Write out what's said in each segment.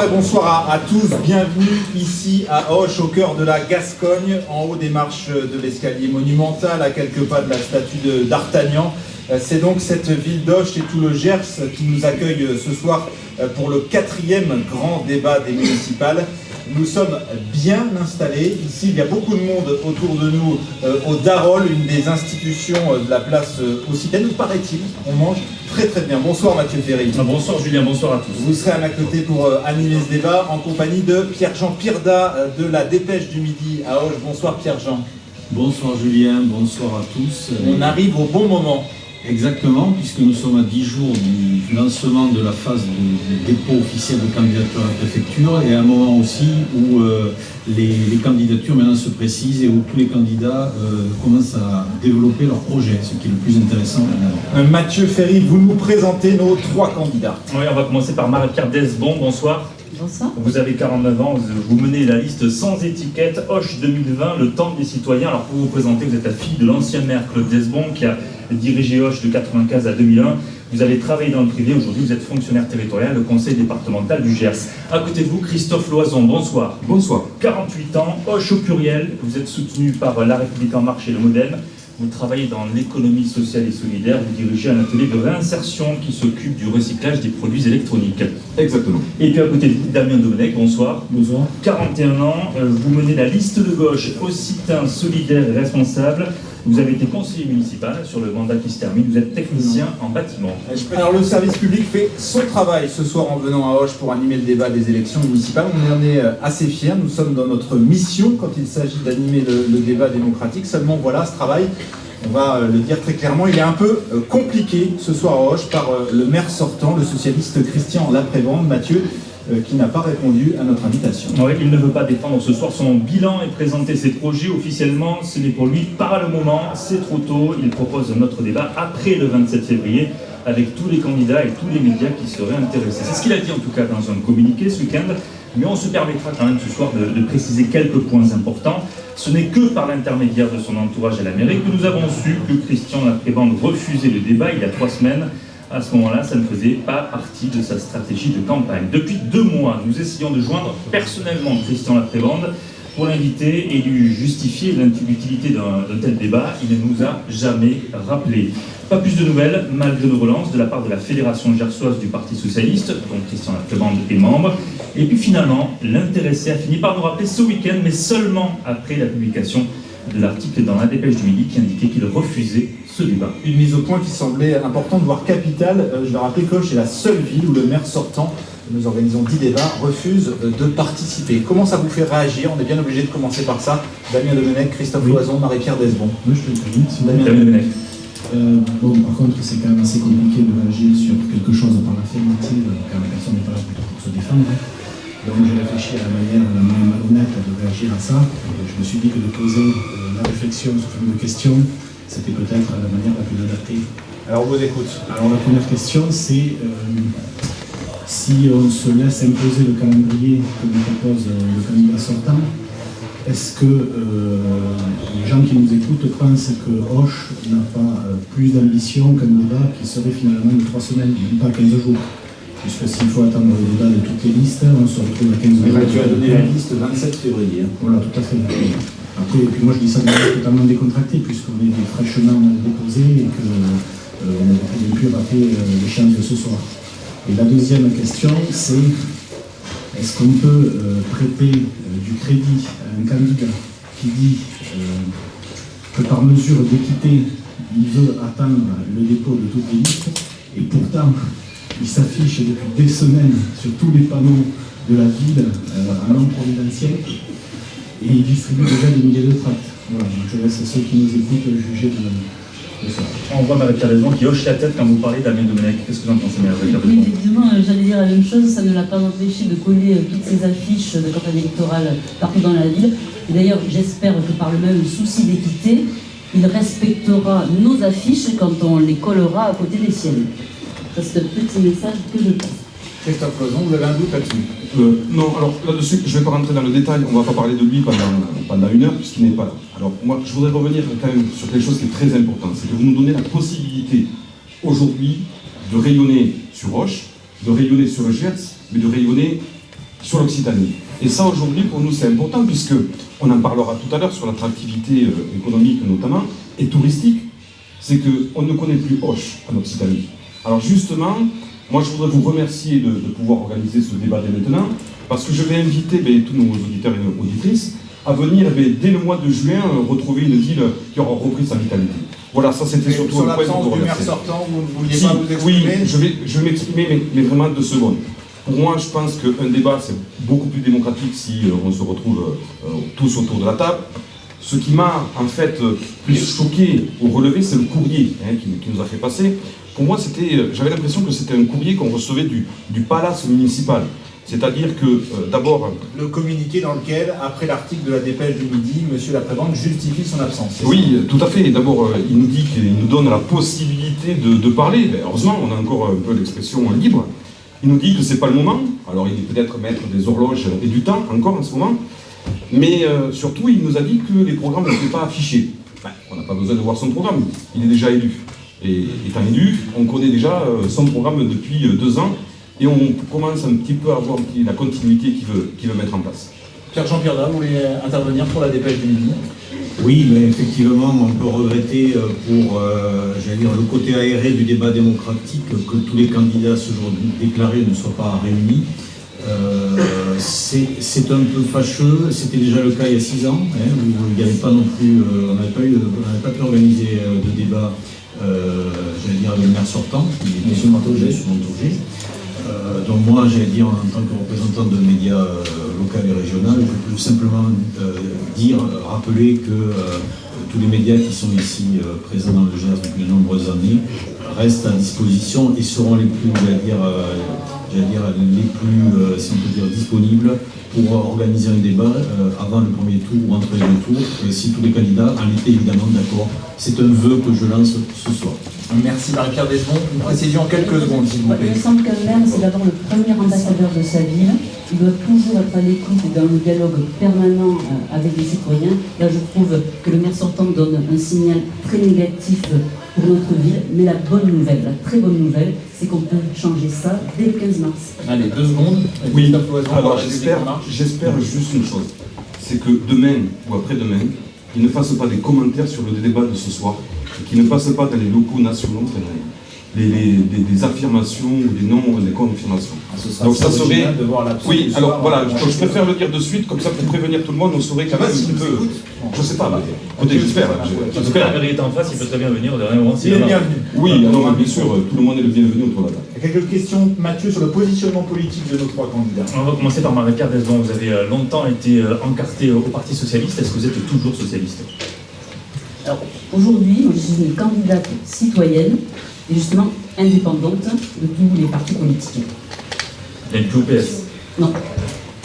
Bonsoir à tous, bienvenue ici à Auch, au cœur de la Gascogne, en haut des marches de l'escalier monumental, à quelques pas de la statue d'Artagnan. C'est donc cette ville d'Auch et tout le Gers qui nous accueille ce soir pour le 4e grand débat des municipales. Nous sommes bien installés. Ici, il y a beaucoup de monde autour de nous au Darol, une des institutions de la place occitane. Où paraît-il, on mange très très bien. Bonsoir Mathieu Ferry. Bonsoir Julien, bonsoir à tous. Vous serez à ma côté pour animer ce débat en compagnie de Pierre-Jean Pirda de la Dépêche du Midi à Auch. Bonsoir Pierre-Jean. Bonsoir Julien, bonsoir à tous. On arrive au bon moment. Exactement, puisque nous sommes à 10 jours du lancement de la phase de dépôt officiel de candidature à la préfecture et à un moment aussi où les candidatures maintenant se précisent et où tous les candidats commencent à développer leur projet, ce qui est le plus intéressant. Mathieu Ferry, vous nous présentez nos 3 candidats. Oui, on va commencer par Marie-Pierre Desbon, bonsoir. Bonsoir. Vous avez 49 ans, vous menez la liste sans étiquette Auch 2020, le temps des citoyens. Alors pour vous présenter, vous êtes la fille de l'ancien maire Claude Desbon qui a dirigé Auch de 95 à 2001. Vous avez travaillé dans le privé, aujourd'hui vous êtes fonctionnaire territorial au conseil départemental du Gers. À côté de vous, Christophe Loison, bonsoir. Bonsoir. 48 ans, Auch au pluriel, vous êtes soutenu par La République En Marche et le Modem. Vous travaillez dans l'économie sociale et solidaire, vous dirigez un atelier de réinsertion qui s'occupe du recyclage des produits électroniques. Exactement. Et puis à côté de vous, Damien Domenech, bonsoir. Bonsoir. 41 ans, vous menez la liste de gauche Occitan, solidaire et responsable. Vous avez été conseiller municipal sur le mandat qui se termine, vous êtes technicien en bâtiment. Alors le service public fait son travail ce soir en venant à Auch pour animer le débat des élections municipales. On en est assez fiers, nous sommes dans notre mission quand il s'agit d'animer le débat démocratique. Seulement voilà, ce travail, on va le dire très clairement, il est un peu compliqué ce soir à Auch par le maire sortant, le socialiste Christian Laprévent. Mathieu, qui n'a pas répondu à notre invitation. Oui, il ne veut pas défendre ce soir son bilan et présenter ses projets officiellement. Ce n'est pour lui pas le moment, c'est trop tôt. Il propose notre débat après le 27 février avec tous les candidats et tous les médias qui seraient intéressés. C'est ce qu'il a dit en tout cas dans un communiqué ce week-end. Mais on se permettra quand même ce soir de préciser quelques points importants. Ce n'est que par l'intermédiaire de son entourage à la mairie que nous avons su que Christian Laprévent refusait le débat il y a 3 semaines. À ce moment-là, ça ne faisait pas partie de sa stratégie de campagne. Depuis 2 mois, nous essayons de joindre personnellement Christian Laprévent pour l'inviter et lui justifier l'utilité d'un tel débat. Il ne nous a jamais rappelé. Pas plus de nouvelles, malgré nos relances, de la part de la Fédération gersoise du Parti Socialiste, dont Christian Laprévent est membre. Et puis finalement, l'intéressé a fini par nous rappeler ce week-end, mais seulement après la publication de l'article dans la Dépêche du Midi qui indiquait qu'il refusait ce débat. Une mise au point qui semblait importante, voire capitale. Je vais rappeler que Auch est la seule ville où le maire sortant, nous organisons 10 débats, refuse de participer. Comment ça vous fait réagir? On est bien obligé de commencer par ça. Damien Domenech, Christophe Loison, Marie-Pierre Desbon. Oui, je te prie. Damien Domenech. Bon, par contre, c'est quand même assez compliqué de réagir sur quelque chose par l'affirmative, car la personne n'est pas là plutôt pour se défendre. Donc j'ai réfléchi à la manière la moins malhonnête de réagir à ça. Et je me suis dit que de poser la réflexion sous forme de question, c'était peut-être la manière la plus adaptée. Alors on vous écoute. Alors la première question, c'est si on se laisse imposer le calendrier que nous propose le candidat sortant, est-ce que les gens qui nous écoutent pensent que Auch n'a pas plus d'ambition qu'un débat qui serait finalement de 3 semaines, même pas 15 jours? Puisque s'il faut attendre le débat de toutes les listes, on se retrouve à 15 jours. Tu as donné la liste 27 février. Voilà, tout à fait. Après, et puis moi je dis ça de manière totalement décontractée, puisqu'on est fraîchement déposés et qu'on a bien pu rater l'échange de ce soir. Et la deuxième question, c'est est-ce qu'on peut prêter du crédit à un candidat qui dit que par mesure d'équité, il veut atteindre le dépôt de toutes les listes, et pourtant il s'affiche depuis des semaines sur tous les panneaux de la ville en nom providentiel et il distribue déjà des milliers de tracts. Voilà, donc je laisse ceux qui nous écoutent juger de ça. On voit Marie-Pierre Desbon qui hoche la tête quand vous parlez d'Amien Domenech. Qu'est-ce que vous en pensez, Marie-Pierre Oui, Desbon? effectivement, j'allais dire la même chose, ça ne l'a pas empêché de coller toutes ces affiches de campagne électorale partout dans la ville. Et d'ailleurs, j'espère que par le même souci d'équité, il respectera nos affiches quand on les collera à côté des siennes. C'est un petit message que je passe. Christophe Loison, vous avez un doute là-dessus? Non, alors là-dessus, je ne vais pas rentrer dans le détail, on ne va pas parler de lui pendant 1 heure puisqu'il n'est pas là. Alors moi, je voudrais revenir quand même sur quelque chose qui est très important, c'est que vous nous donnez la possibilité aujourd'hui de rayonner sur Auch, de rayonner sur le Gers, mais de rayonner sur l'Occitanie. Et ça, aujourd'hui, pour nous, c'est important, puisque on en parlera tout à l'heure sur l'attractivité économique notamment, et touristique, c'est qu'on ne connaît plus Auch en Occitanie. Alors justement, moi je voudrais vous remercier de pouvoir organiser ce débat dès maintenant, parce que je vais inviter tous nos auditeurs et auditrices à venir dès le mois de juin retrouver une ville qui aura repris sa vitalité. Voilà, ça c'était surtout un point sur l'absence du maire sortant, vous ne vouliez pas vous exprimer? Oui, je vais m'exprimer, mais vraiment 2 secondes. Pour moi, je pense qu'un débat, c'est beaucoup plus démocratique si on se retrouve tous autour de la table. Ce qui m'a en fait plus choqué ou relevé, c'est le courrier qui nous a fait passer. Pour moi, j'avais l'impression que c'était un courrier qu'on recevait du palace municipal. C'est-à-dire que, d'abord... Le communiqué dans lequel, après l'article de la dépêche du midi, M. Laprévente justifie son absence. Oui, tout à fait. D'abord, il nous dit qu'il nous donne la possibilité de parler. Heureusement, on a encore un peu l'expression libre. Il nous dit que c'est pas le moment. Alors, il est peut-être maître des horloges et du temps, encore en ce moment. Mais surtout, il nous a dit que les programmes ne étaient pas affichés. On n'a pas besoin de voir son programme. Il est déjà élu. Et étant élu, on connaît déjà son programme depuis 2 ans. Et on commence un petit peu à voir la continuité qu'il veut mettre en place. Pierre-Jean Pirda, vous voulez intervenir pour la dépêche du midi? Oui, mais effectivement, on peut regretter pour le côté aéré du débat démocratique que tous les candidats ce jour déclarés ne soient pas réunis. C'est un peu fâcheux, c'était déjà le cas il y a 6 ans, où il n'y avait pas non plus, on n'avait pas pu organiser de débat, avec le maire sortant, M. Montaugé. Donc moi, en tant que représentant de médias local et régional, je peux simplement rappeler que tous les médias qui sont ici présents dans le Gers depuis de nombreuses années restent à disposition et seront les plus, si on peut dire, disponibles pour organiser un débat avant le premier tour ou entre les 2 tours, si tous les candidats en étaient évidemment d'accord. C'est un vœu que je lance ce soir. Merci Marie-Pierre Desmond. Une précision en quelques secondes, s'il vous plaît. Il me semble qu'un maire, c'est d'abord le premier ambassadeur de sa ville. Il doit toujours être à l'écoute et dans le dialogue permanent avec les citoyens. Là, je trouve que le maire sortant donne un signal très négatif pour notre ville. Mais la bonne nouvelle, la très bonne nouvelle, c'est qu'on peut changer ça dès le 15 mars. Allez, 2 secondes. Oui, alors j'espère juste une chose. C'est que demain ou après-demain, ils ne fassent pas des commentaires sur le débat de ce soir. Qui ne passent pas dans les locaux nationaux, des affirmations ou des confirmations. Donc ça serait... Oui, alors voilà, je préfère le dire de suite, comme ça pour prévenir tout le monde, on saurait quand même un petit peu... Je sais pas, écoutez, j'espère. En tout cas, la mairie est en face, il peut très bien venir au dernier moment. Il est bienvenu. Oui, alors bien sûr, tout le monde est le bienvenu autour de la table. Quelques questions, Mathieu, sur le positionnement politique de nos 3 candidats. On va commencer par Marie-Pierre Desmond. Vous avez longtemps été encarté au Parti Socialiste. Est-ce que vous êtes toujours socialiste? Alors, aujourd'hui, je suis une candidate citoyenne et justement indépendante de tous les partis politiques. Il n'y a plus au PS? Non.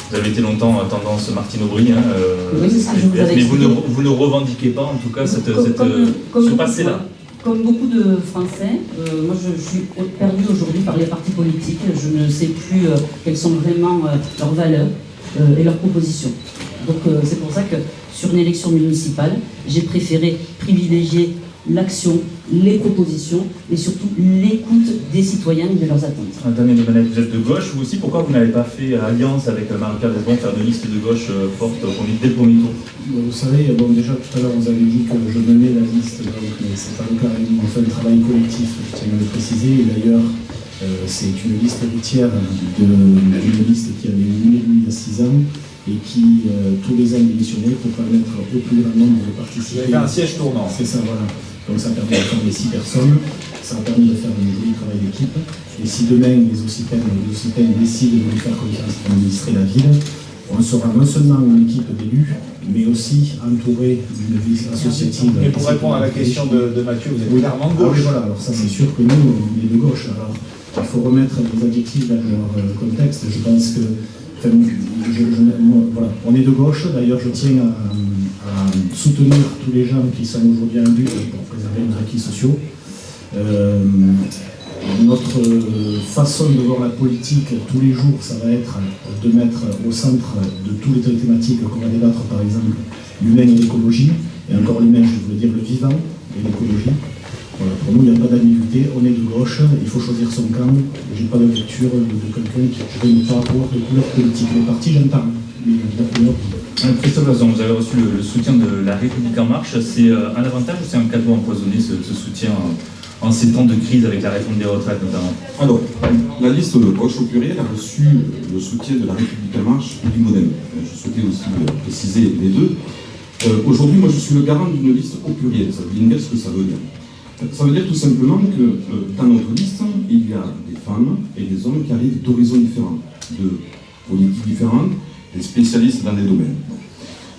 Vous avez été longtemps tendance Martine Aubry, oui, c'est ce que je vous avais expliqué. Mais vous ne revendiquez pas en tout cas ce passé-là? Comme beaucoup de Français, moi je suis perdue aujourd'hui par les partis politiques. Je ne sais plus quelles sont vraiment leurs valeurs et leurs propositions. Donc c'est pour ça que sur une élection municipale, j'ai préféré privilégier l'action, les propositions, et surtout l'écoute des citoyens et de leurs attentes. Damien de Manette, vous êtes de gauche, vous aussi, pourquoi vous n'avez pas fait alliance avec Marie-Pierre Desmond, faire une liste de gauche forte dès le premier tour? Vous savez, déjà tout à l'heure vous avez dit que je menais la liste, mais c'est pas le cas. On fait un travail collectif, je tiens à le préciser, et d'ailleurs c'est une liste héritière d'une liste qui avait eu lieu il y a 6 ans, et qui tous les ans démissionnait pour permettre au plus grand nombre de participer. Vous avez fait un siège tournant. C'est ça, voilà. Donc ça permet de faire les 6 personnes, ça a permis de faire un joli travail d'équipe. Et si demain les Occitanes décident de nous faire confiance pour administrer la ville, on sera non seulement une équipe d'élus, mais aussi entouré d'une vie associative. Et pour répondre à la question de Mathieu, vous êtes clairement de gauche. Oui, voilà, alors ça c'est sûr que nous, on est de gauche. Alors il faut remettre les adjectifs dans leur contexte. Je pense que voilà, on est de gauche. D'ailleurs, je tiens à soutenir tous les gens qui sont aujourd'hui en lutte pour préserver nos acquis sociaux. Notre façon de voir la politique tous les jours, ça va être de mettre au centre de toutes les thématiques qu'on va débattre, par exemple, l'humain et l'écologie. Et encore l'humain, je veux dire le vivant et l'écologie. Voilà, Pour nous, il n'y a pas d'ambiguïté, on est de gauche, il faut choisir son camp. Je n'ai pas de lecture de quelqu'un qui ne pas avoir de couleur politique. Les partis, j'entends, mais la couleur... Christophe Lazon, vous avez reçu le soutien de La République En Marche. C'est un avantage ou c'est un cadeau empoisonné, ce soutien en ces temps de crise avec la réforme des retraites notamment? Alors, la liste Hoche au pluriel a reçu le soutien de La République En Marche et du Modem. Je souhaitais aussi préciser les deux. Aujourd'hui, moi je suis le garant d'une liste au pluriel. Ça veut dire ce que ça veut dire. Ça veut dire tout simplement que dans notre liste, il y a des femmes et des hommes qui arrivent d'horizons différents, de politiques différentes, des spécialistes dans des domaines.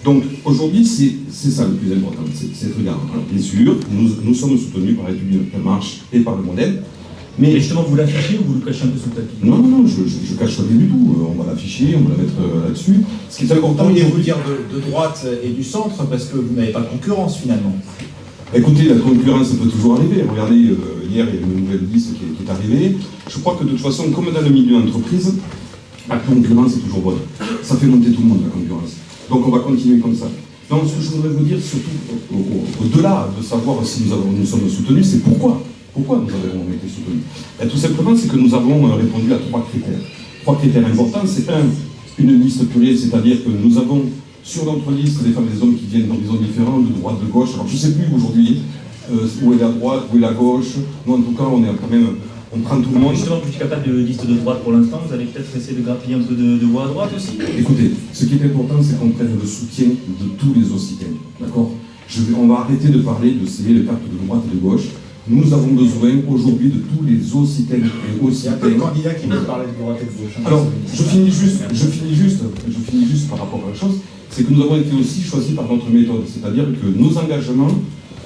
Donc aujourd'hui, c'est ça le plus important, c'est être garant. Alors bien sûr, nous sommes soutenus par la République En Marche et par le Modem. Mais justement, vous l'affichez ou vous le cachez un peu sous le tapis? Non, je cache rien du tout. On va l'afficher, on va la mettre là-dessus. Ce qui est important, pourriez-vous dire de droite et du centre, parce que vous n'avez pas de concurrence finalement. Écoutez, la concurrence peut toujours arriver. Regardez, hier, il y a une nouvelle liste qui est arrivée. Je crois que de toute façon, comme dans le milieu entreprise, la concurrence est toujours bonne. Ça fait monter tout le monde, la concurrence. Donc on va continuer comme ça. Donc ce que je voudrais vous dire, surtout au-delà de savoir si nous sommes soutenus, c'est pourquoi nous avons été soutenus. Et tout simplement, c'est que nous avons répondu à 3 critères. 3 critères importants. C'est une liste plurielle, c'est-à-dire que nous avons sur notre liste des femmes et des hommes qui viennent d'horizons différents, de droite, de gauche. Alors je ne sais plus aujourd'hui où est la droite, où est la gauche. Nous en tout cas, on prend tout le monde. Justement, vous êtes capable de liste de droite pour l'instant, vous allez peut-être essayer de grappiller un peu de voix à droite aussi? Écoutez, ce qui est important, c'est qu'on prenne le soutien de tous les Occitains. D'accord? On va arrêter de parler de sceller les cartes de droite et de gauche. Nous avons besoin aujourd'hui de tous les Occitains et Occitains. Il y a un candidat qui veut parler de droite et de gauche. Alors, je finis juste par rapport à la chose, c'est que nous avons été aussi choisis par notre méthode, c'est-à-dire que nos engagements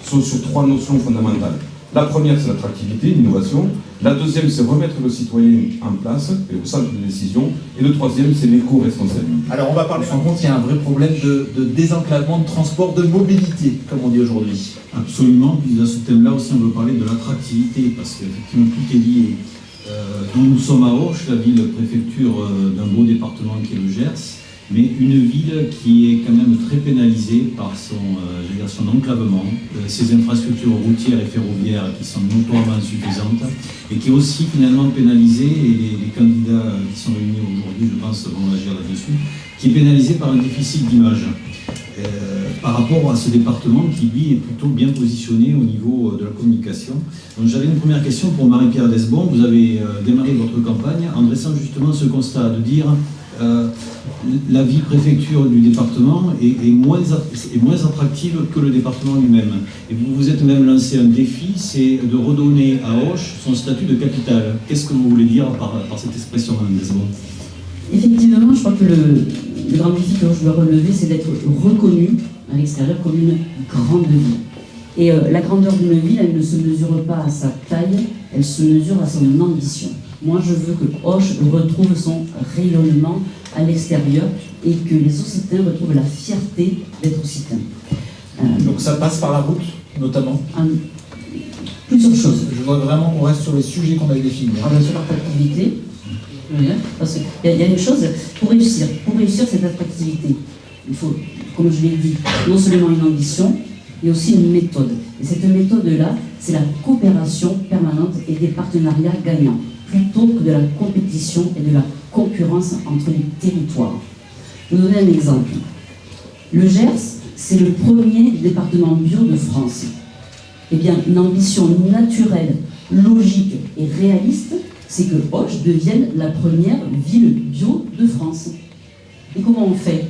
sont sur 3 notions fondamentales. La première, c'est l'attractivité, l'innovation. La deuxième, c'est remettre le citoyen en place et au centre des décisions. Et le troisième, c'est l'éco-responsabilité. Alors on va parler, on se rend compte qu'il y a un vrai problème de désenclavement, de transport, de mobilité, comme on dit aujourd'hui. Absolument, puis dans ce thème-là aussi on veut parler de l'attractivité, parce qu'effectivement tout est lié. Nous sommes à Auch, la ville-préfecture d'un beau département qui est le Gers, mais une ville qui est quand même très pénalisée par son enclavement, ses infrastructures routières et ferroviaires qui sont notoirement insuffisantes, et qui est aussi finalement pénalisée, et les candidats qui sont réunis aujourd'hui, je pense, vont agir là-dessus, qui est pénalisée par un déficit d'image. Par rapport à ce département qui, lui, est plutôt bien positionné au niveau de la communication. Donc j'avais une première question pour Marie-Pierre Desbon. Vous avez démarré votre campagne en dressant justement ce constat de dire la ville-préfecture du département est moins attractive que le département lui-même. Et vous vous êtes même lancé un défi, c'est de redonner à Auch son statut de capitale. Qu'est-ce que vous voulez dire par cette expression, Mme Desbon? Effectivement, je crois que le grand défi que je dois relever, c'est d'être reconnu à l'extérieur comme une grande ville. Et la grandeur d'une ville, elle ne se mesure pas à sa taille, elle se mesure à son ambition. Moi, je veux que Auch retrouve son rayonnement à l'extérieur et que les Occitans retrouvent la fierté d'être Occitans. Donc ça passe par la route, notamment. Plusieurs choses. Je voudrais vraiment qu'on reste sur les sujets qu'on avait définis. Sur l'attractivité, parce qu'il y a une chose, pour réussir cette attractivité, il faut, comme je l'ai dit, non seulement une ambition, mais aussi une méthode. Et cette méthode-là, c'est la coopération permanente et des partenariats gagnants, plutôt que de la compétition et de la concurrence entre les territoires. Je vais vous donner un exemple. Le Gers, c'est le premier département bio de France. Eh bien, une ambition naturelle, logique et réaliste, c'est que Auch devienne la première ville bio de France. Et comment on fait?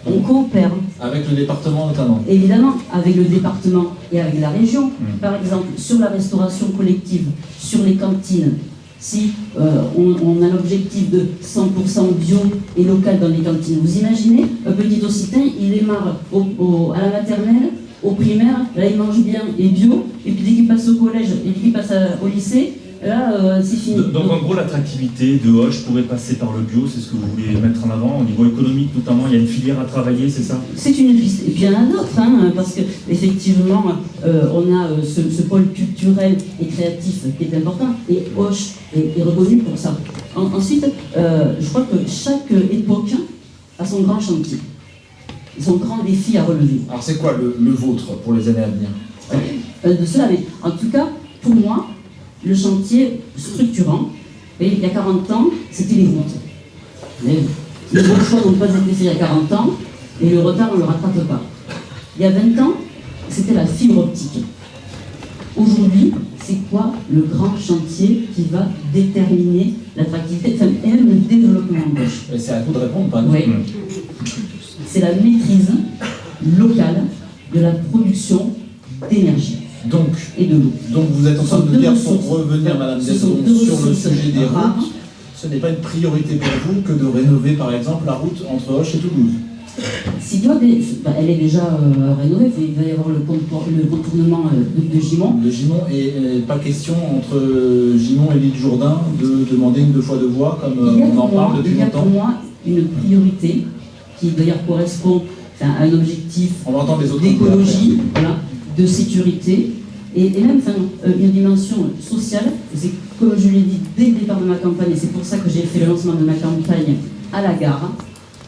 On coopère. Avec le département notamment. Évidemment, avec le département et avec la région. Par exemple, sur la restauration collective, sur les cantines, si on a l'objectif de 100% bio et local dans les cantines, vous imaginez, un petit Occitan, il démarre à la maternelle, au primaire, là il mange bien et bio, et puis dès qu'il passe au collège et dès qu'il passe au lycée, là c'est fini. Donc en gros, l'attractivité de Auch pourrait passer par le bio, c'est ce que vous voulez mettre en avant, au niveau économique notamment, il y a une filière à travailler, c'est ça? C'est une piste, et puis il y en a d'autres, parce qu'effectivement, on a ce pôle culturel et créatif qui est important, et Auch est reconnu pour ça. Ensuite, je crois que chaque époque a son grand chantier, son grand défi à relever. Alors c'est quoi le vôtre pour les années à venir? De cela, mais en tout cas, pour moi, le chantier structurant, et il y a 40 ans, c'était les routes. Mais les bons choix n'ont pas été faits il y a 40 ans, et le retard, on ne le rattrape pas. Il y a 20 ans, c'était la fibre optique. Aujourd'hui, c'est quoi le grand chantier qui va déterminer l'attractivité, enfin, et même le développement d'Auch? C'est à vous de répondre, pas nous. Oui. C'est la maîtrise locale de la production d'énergie Donc, et de l'eau. donc vous êtes en train de deux dire, pour ressources. revenir, Madame Ce sont Delon, deux sur le ressources sujet des rares. routes, ce n'est pas une priorité pour vous que de rénover, par exemple, la route entre Auch et Toulouse. Elle est déjà rénovée, il va y avoir le contournement de Gimont. Le Gimont, et pas question entre Gimont et l'île Jourdain de demander une 2 fois 2 voies, comme on en parle depuis Il y a longtemps. pour moi une priorité qui d'ailleurs correspond à un objectif On entend les autres d'écologie, voilà, de sécurité et même une dimension sociale. C'est comme je l'ai dit dès le départ de ma campagne, et c'est pour ça que j'ai fait le lancement de ma campagne à la gare.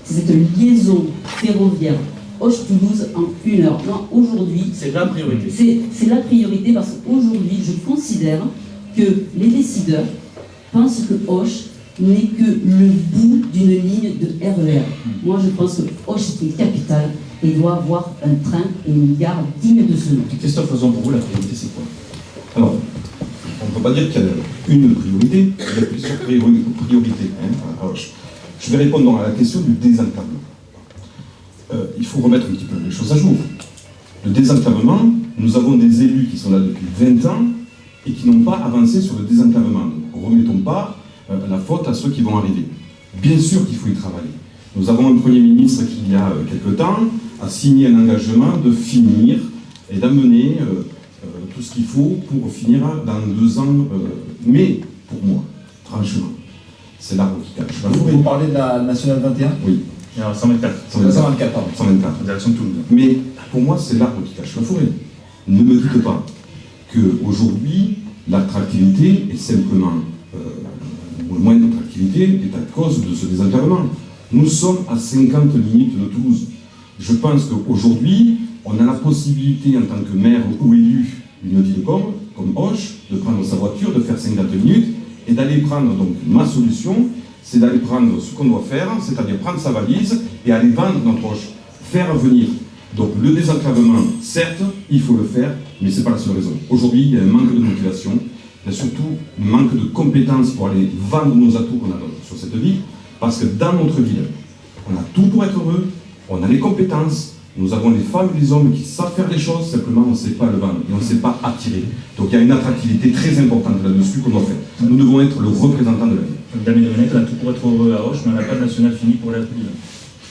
C'est cette liaison ferroviaire Auch-Toulouse en 1 heure. Moi, aujourd'hui, C'est la priorité. c'est la priorité parce qu'aujourd'hui, je considère que les décideurs pensent que Auch n'est que le bout d'une ligne de RER. Moi, je pense que Auch est une capitale et doit avoir un train et une gare digne de ce nom. Christophe, faisons pour vous, la priorité, c'est quoi? Alors, on ne peut pas dire qu'il y a une priorité, il y a plusieurs priorités. Alors, je vais répondre donc à la question du désenclavement. Il faut remettre un petit peu les choses à jour. Le désenclavement, nous avons des élus qui sont là depuis 20 ans et qui n'ont pas avancé sur le désenclavement. Donc, remettons pas la faute à ceux qui vont arriver. Bien sûr qu'il faut y travailler. Nous avons un Premier ministre qui, il y a quelque temps, a signé un engagement de finir et d'amener tout ce qu'il faut pour finir dans 2 ans. Mais, pour moi, franchement, c'est l'arbre qui cache la forêt. Vous parlez de la Nationale 21 Oui. Alors, 124. 124, pardon. 124. En direction de Toulouse. Mais pour moi, c'est l'arbre qui cache la forêt. Ne me dites pas qu'aujourd'hui, l'attractivité est simplement, ou le moins d'attractivité est à cause de ce désenclavement. Nous sommes à 50 minutes de Toulouse. Je pense qu'aujourd'hui, on a la possibilité, en tant que maire ou élu d'une ville comme Auch, de prendre sa voiture, de faire 50 minutes et d'aller prendre, donc ma solution, c'est d'aller prendre ce qu'on doit faire, c'est-à-dire prendre sa valise et aller vendre notre Auch, faire venir. Donc le désenclavement, certes, il faut le faire, mais ce n'est pas la seule raison. Aujourd'hui, il y a un manque de motivation, il y a surtout un manque de compétences pour aller vendre nos atouts qu'on a sur cette ville, parce que dans notre ville, on a tout pour être heureux, on a les compétences, nous avons les femmes et les hommes qui savent faire les choses, simplement on ne sait pas le vendre et on ne sait pas attirer. Donc il y a une attractivité très importante là-dessus qu'on doit faire. Nous devons être le représentant de la ville. Damien Domenech, on a tout pour être heureux à Auch, mais on n'a pas de national fini pour aller à Toulouse.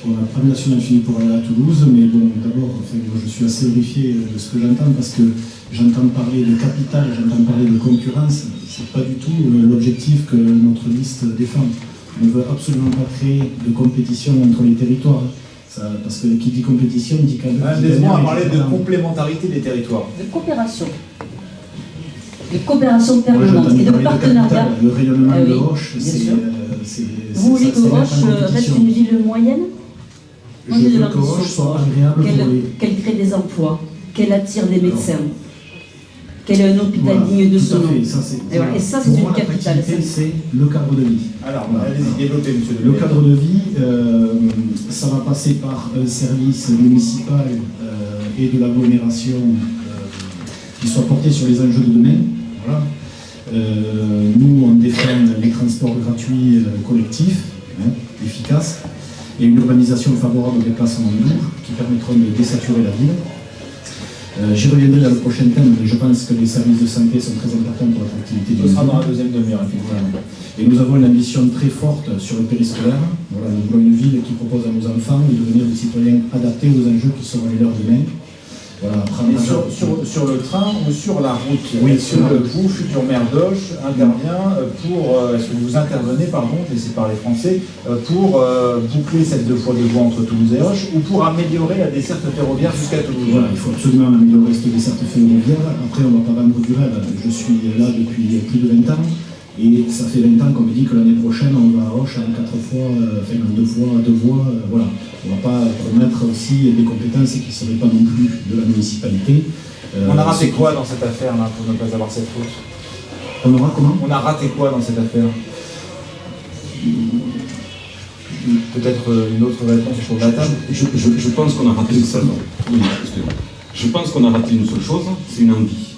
On n'a pas de national fini pour aller à Toulouse, mais bon, d'abord, moi, je suis assez horrifié de ce que j'entends, parce que j'entends parler de capital, j'entends parler de concurrence. C'est pas du tout l'objectif que notre liste défend. On ne veut absolument pas créer de compétition entre les territoires. Parce que qui dit compétition dit quand même. Laisse-moi parler de complémentarité des territoires. De coopération. De coopération Moi, permanente j'entends et de parler partenariat. capital. Le rayonnement Ah oui, de Auch, bien sûr. Vous voulez que ça se met en Auch reste compétition. une ville moyenne? Moi, Je j'ai veux de que Auch l'ambition. soit agréable pour les... Qu'elle crée des emplois, qu'elle attire des médecins, qu'elle ait un hôpital Voilà, digne de tout son à nom. fait. Ça, Et voilà, et ça, c'est pour une moi, capitale, l'attractivité, ça. c'est le cadre de vie. Alors, Voilà. allez-y, développez, monsieur Le Domenech. cadre de vie, ça va passer par un service municipal et de l'agglomération qui soit porté sur les enjeux de demain. Voilà. Nous, on défend les transports gratuits collectifs, efficaces, et une urbanisation favorable aux déplacements lourds qui permettront de désaturer la ville. J'y reviendrai dans le prochain thème, mais je pense que les services de santé sont très importants pour l'attractivité du Ce sera ville. dans la deuxième demi-heure, effectivement. Et nous avons une ambition très forte sur le périscolaire. Voilà, nous voulons une ville qui propose à nos enfants de devenir des citoyens adaptés aux enjeux qui seront les leurs demain. Voilà, Mais sur le train ou sur la route, Oui, est-ce sur la que route. vous, futur maire d'Auch, intervient est-ce que vous intervenez, pardon, laissez parler français, pour boucler cette 2 fois 2 voies entre Toulouse et Auch, ou pour améliorer la desserte ferroviaire jusqu'à Toulouse? Voilà, il faut absolument améliorer cette desserte ferroviaire. Après, on ne va pas vendre du rêve. Je suis là depuis plus de 20 ans. Et ça fait 20 ans qu'on me dit que l'année prochaine, on va à Auch en 4 fois, enfin en 2 voies, voilà. On ne va pas promettre aussi des compétences qui ne seraient pas non plus de la municipalité. On a raté quoi dans cette affaire là pour ne pas avoir cette route? On aura comment? On a raté quoi dans cette affaire? Peut-être une autre réponse sur la table. Je pense qu'on a raté une seule. Oui, excusez-moi. Je pense qu'on a raté une seule chose, c'est une envie.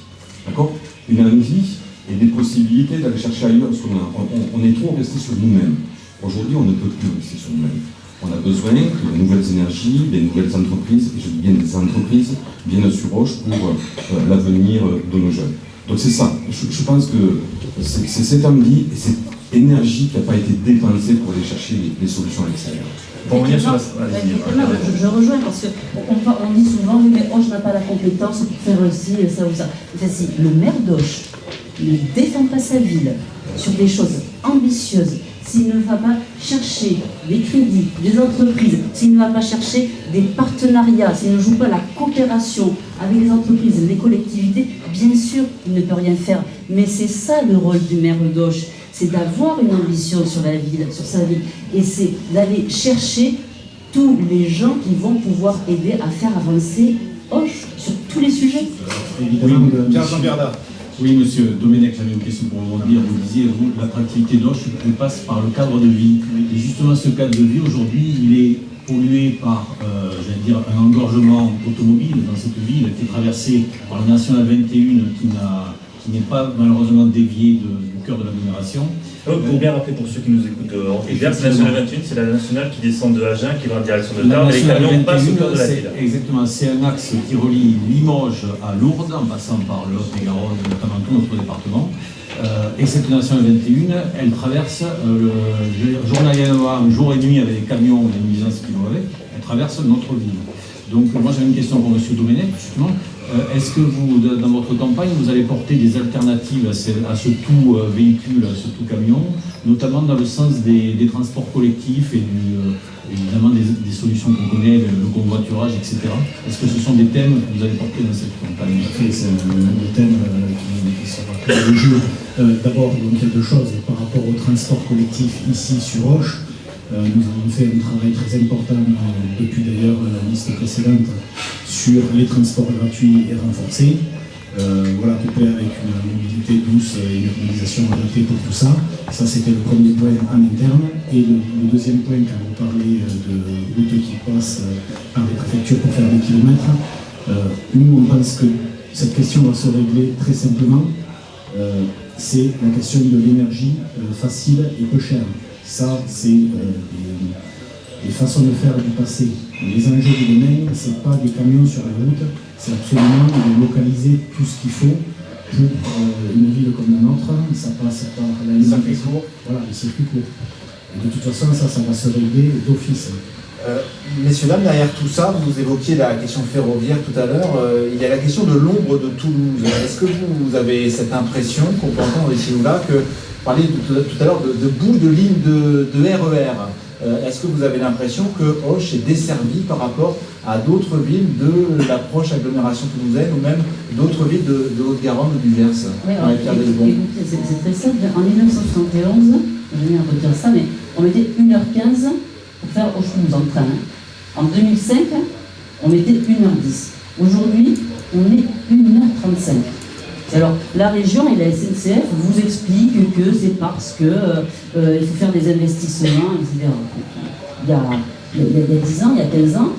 D'accord? Une envie et des possibilités d'aller chercher ailleurs, parce qu'on est trop resté sur nous-mêmes. Aujourd'hui, on ne peut plus rester sur nous-mêmes. On a besoin que de nouvelles énergies, des nouvelles entreprises, et je dis bien des entreprises, viennent sur Auch pour l'avenir de nos jeunes. Donc c'est ça. Je pense que c'est cette envie et cette énergie qui n'a pas été dépensée pour aller chercher les solutions à l'extérieur. Pour revenir sur la... Je rejoins parce qu'on dit souvent, oui, mais Auch n'a pas la compétence pour faire aussi ça ou ça. Enfin, si le maire d'Auch ne défend pas sa ville sur des choses ambitieuses, s'il ne va pas chercher des crédits, des entreprises, s'il ne va pas chercher des partenariats, s'il ne joue pas la coopération avec les entreprises, les collectivités, bien sûr, il ne peut rien faire. Mais c'est ça le rôle du maire d'Auch, c'est d'avoir une ambition sur la ville, sur sa ville, et c'est d'aller chercher tous les gens qui vont pouvoir aider à faire avancer Auch sur tous les sujets. Évidemment, Jean Bernard. Oui, monsieur Domenech, j'avais une question pour vous dire. Vous disiez, l'attractivité d'Auch passe par le cadre de vie. Et justement, ce cadre de vie, aujourd'hui, il est pollué par, un engorgement automobile dans cette ville qui est traversée par la nationale 21 qui n'est pas malheureusement déviée du cœur de l'agglomération. Pour bien rappeler pour ceux qui nous écoutent en hiver, c'est la nationale 21, c'est la nationale qui descend de Agen, qui va en direction de Tarbes, et les camions passent au cœur de la ville. Exactement, c'est un axe qui relie Limoges à Lourdes, en passant par le Lot-et-Garonne, notamment tout notre département. Et cette nationale 21, elle traverse journalièrement, jour et nuit, avec les camions et les nuisances qui vont avec, elle traverse notre ville. Donc moi j'avais une question pour M. Domenech, justement. Est-ce que vous, dans votre campagne, vous allez porter des alternatives à ce tout véhicule, à ce tout camion, notamment dans le sens des transports collectifs et évidemment des solutions qu'on connaît, le covoiturage, etc. Est-ce que ce sont des thèmes que vous allez porter dans cette campagne? C'est le thème qui sera pris le jour. D'abord, quelque chose par rapport au transport collectif ici sur Auch. Nous avons fait un travail très important depuis d'ailleurs la liste précédente sur les transports gratuits et renforcés. Couplé avec une mobilité douce et une organisation adaptée pour tout ça. Ça, c'était le premier point en interne. Et le deuxième point, quand vous parlez de routes qui passent par les préfectures pour faire des kilomètres, nous, on pense que cette question va se régler très simplement. C'est la question de l'énergie facile et peu chère. Ça, c'est des façons de faire du passé. Les enjeux de demain, ce n'est pas des camions sur la route, c'est absolument de localiser tout ce qu'il faut pour une ville comme la nôtre. Ça passe par la circuit court. Voilà, le circuit court. Et de toute façon, ça va se régler d'office. Messieurs, dames, derrière tout ça, vous évoquiez la question ferroviaire tout à l'heure, il y a la question de l'ombre de Toulouse. Est-ce que vous avez cette impression qu'on peut entendre ici ou là, que vous parliez tout à l'heure de bout de ligne de RER? Est-ce que vous avez l'impression que Auch est desservie par rapport à d'autres villes de la proche agglomération toulousaine ou même d'autres villes de Haute-Garonne ou du Gers? Oui, écoutez, c'est très simple. En 1971, je viens de dire ça, mais on mettait 1h15 pour faire Auch-Toulouse en train. En 2005, on mettait 1h10. Aujourd'hui, on est 1h35. Alors, la région et la SNCF vous expliquent que c'est parce qu'il faut faire des investissements, etc. Il y a 10 ans, il y a 15 ans,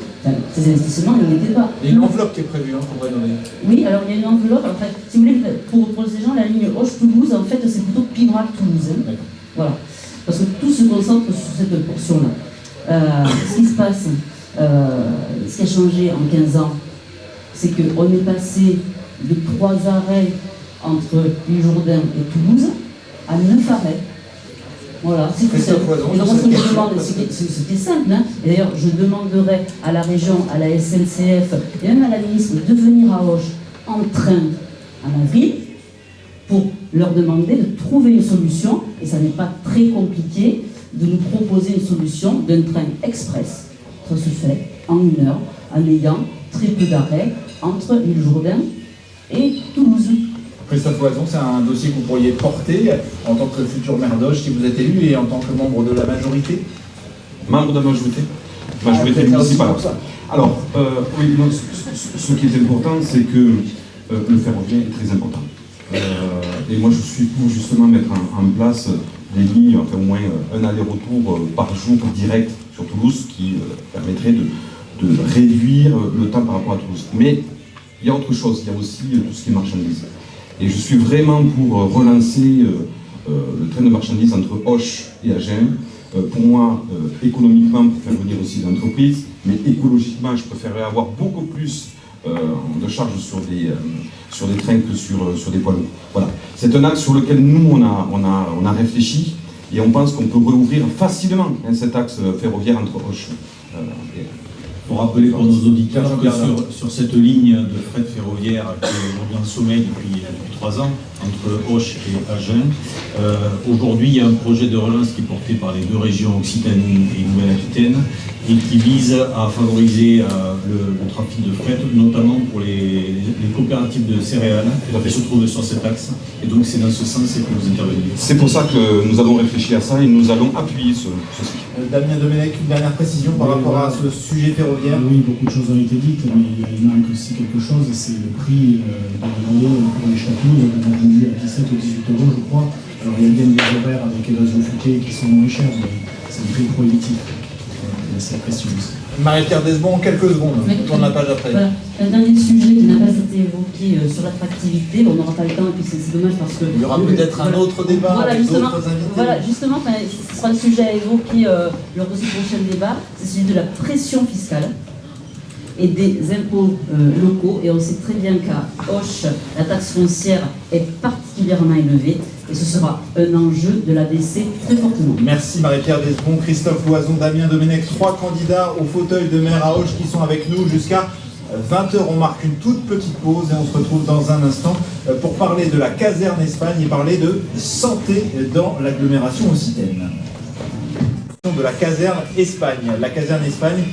ces investissements ne l'étaient pas. Il y a une enveloppe qui est prévue pour rénover. Oui, alors il y a une enveloppe. En fait, si vous voulez, pour ces gens, la ligne Auch-Toulouse, en fait, c'est plutôt Pibrac-Toulouse. Hein. Voilà. Parce que tout se concentre sur cette portion-là. Ce qui se passe, ce qui a changé en 15 ans, c'est qu'on est passé de 3 arrêts entre L'Isle-Jourdain et Toulouse à 9 arrêts. Voilà, c'est tout simple. Et donc, ce que je demande, c'était simple, hein. Et d'ailleurs, je demanderai à la région, à la SNCF et même à la ministre de venir à Auch en train en avril pour leur demander de trouver une solution. Et ça n'est pas très compliqué de nous proposer une solution d'un train express. Ça se fait en 1 heure, en ayant très peu d'arrêts entre L'Isle-Jourdain et Toulouse. Christophe Loison, c'est un dossier que vous pourriez porter en tant que futur maire d'Auch si vous êtes élu et en tant que membre de la majorité? Membre de la majorité municipale. Alors, oui, non, ce qui est important, c'est que le ferroviaire est très important. Et moi je suis pour justement mettre en place des lignes, enfin au moins un aller-retour par jour direct sur Toulouse qui permettrait de réduire le temps par rapport à Toulouse. Mais il y a autre chose, il y a aussi tout ce qui est marchandises. Et je suis vraiment pour relancer le train de marchandises entre Auch et Agen. Pour moi, économiquement, pour faire venir aussi des entreprises, mais écologiquement, je préférerais avoir beaucoup plus de charges sur des trains que sur des poids lourds. Voilà. C'est un axe sur lequel nous, on a réfléchi et on pense qu'on peut rouvrir facilement cet axe ferroviaire entre Auch et Pour rappeler pour nos auditeurs que sur cette ligne de fret ferroviaire qui est aujourd'hui en sommeil depuis 3 ans, entre Auch et Agen, aujourd'hui il y a un projet de relance qui est porté par les deux régions Occitanie et Nouvelle-Aquitaine et qui vise à favoriser le trafic de fret, notamment pour les coopératives de céréales qui se trouvent sur cet axe. Et donc c'est dans ce sens que vous intervenez. C'est pour ça que nous avons réfléchi à ça et nous allons appuyer ceci. Damien Domenech, une dernière précision par rapport à ce sujet ferroviaire. Oui, beaucoup de choses ont été dites, mais il manque aussi quelque chose, c'est le prix de l'eau pour les châteaux. On a vendu à 17 ou 18 euros, je crois. Alors il y a bien des horaires avec les réseaux futés qui sont moins chers, mais c'est un prix prohibitif. C'est la question aussi. Marie-Pierre Desbon, en quelques secondes, on tourne la page après. Voilà. Un dernier sujet qui n'a pas été évoqué sur l'attractivité, bon, on n'aura pas le temps et puis c'est dommage parce que... Il y aura peut-être un autre débat voilà, avec d'autres invités. Voilà, justement, ce sera le sujet à évoquer lors de ce prochain débat, c'est celui de la pression fiscale et des impôts locaux. Et on sait très bien qu'à Auch, la taxe foncière est particulièrement élevée et ce sera un enjeu de l'ADC très fortement. Merci Marie-Pierre Desbon, Christophe Loison, Damien Domenech, 3 candidats au fauteuil de maire à Auch qui sont avec nous jusqu'à 20h. On marque une toute petite pause et on se retrouve dans un instant pour parler de la caserne Espagne et parler de santé dans l'agglomération occitane. De la caserne Espagne. La caserne Espagne,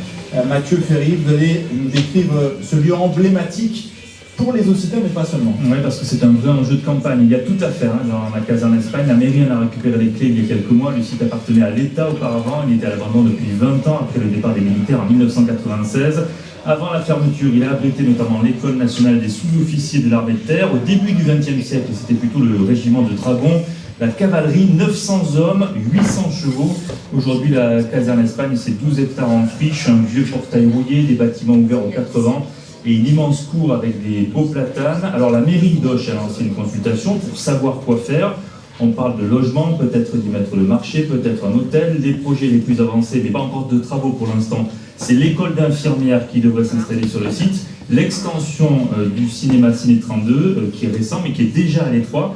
Mathieu Ferry, vous allez nous décrire ce lieu emblématique pour les Occitans, mais pas seulement. Oui, parce que c'est un vrai enjeu de campagne. Il y a tout à faire dans la caserne Espagne. La mairie en a récupéré les clés il y a quelques mois. Le site appartenait à l'État auparavant. Il était à l'abandon depuis 20 ans après le départ des militaires en 1996. Avant la fermeture, il a abrité notamment l'École nationale des sous-officiers de l'armée de terre. Au début du XXe siècle, c'était plutôt le régiment de dragons. La cavalerie, 900 hommes, 800 chevaux. Aujourd'hui, la caserne Espagne, c'est 12 hectares en friche, un vieux portail rouillé, des bâtiments ouverts aux 4 vents et une immense cour avec des beaux platanes. Alors la mairie d'Auch a lancé une consultation pour savoir quoi faire. On parle de logement, peut-être d'y mettre le marché, peut-être un hôtel. Les projets les plus avancés, mais pas encore de travaux pour l'instant, c'est l'école d'infirmières qui devrait s'installer sur le site, l'extension du cinéma Ciné 32, qui est récent, mais qui est déjà à l'étroit,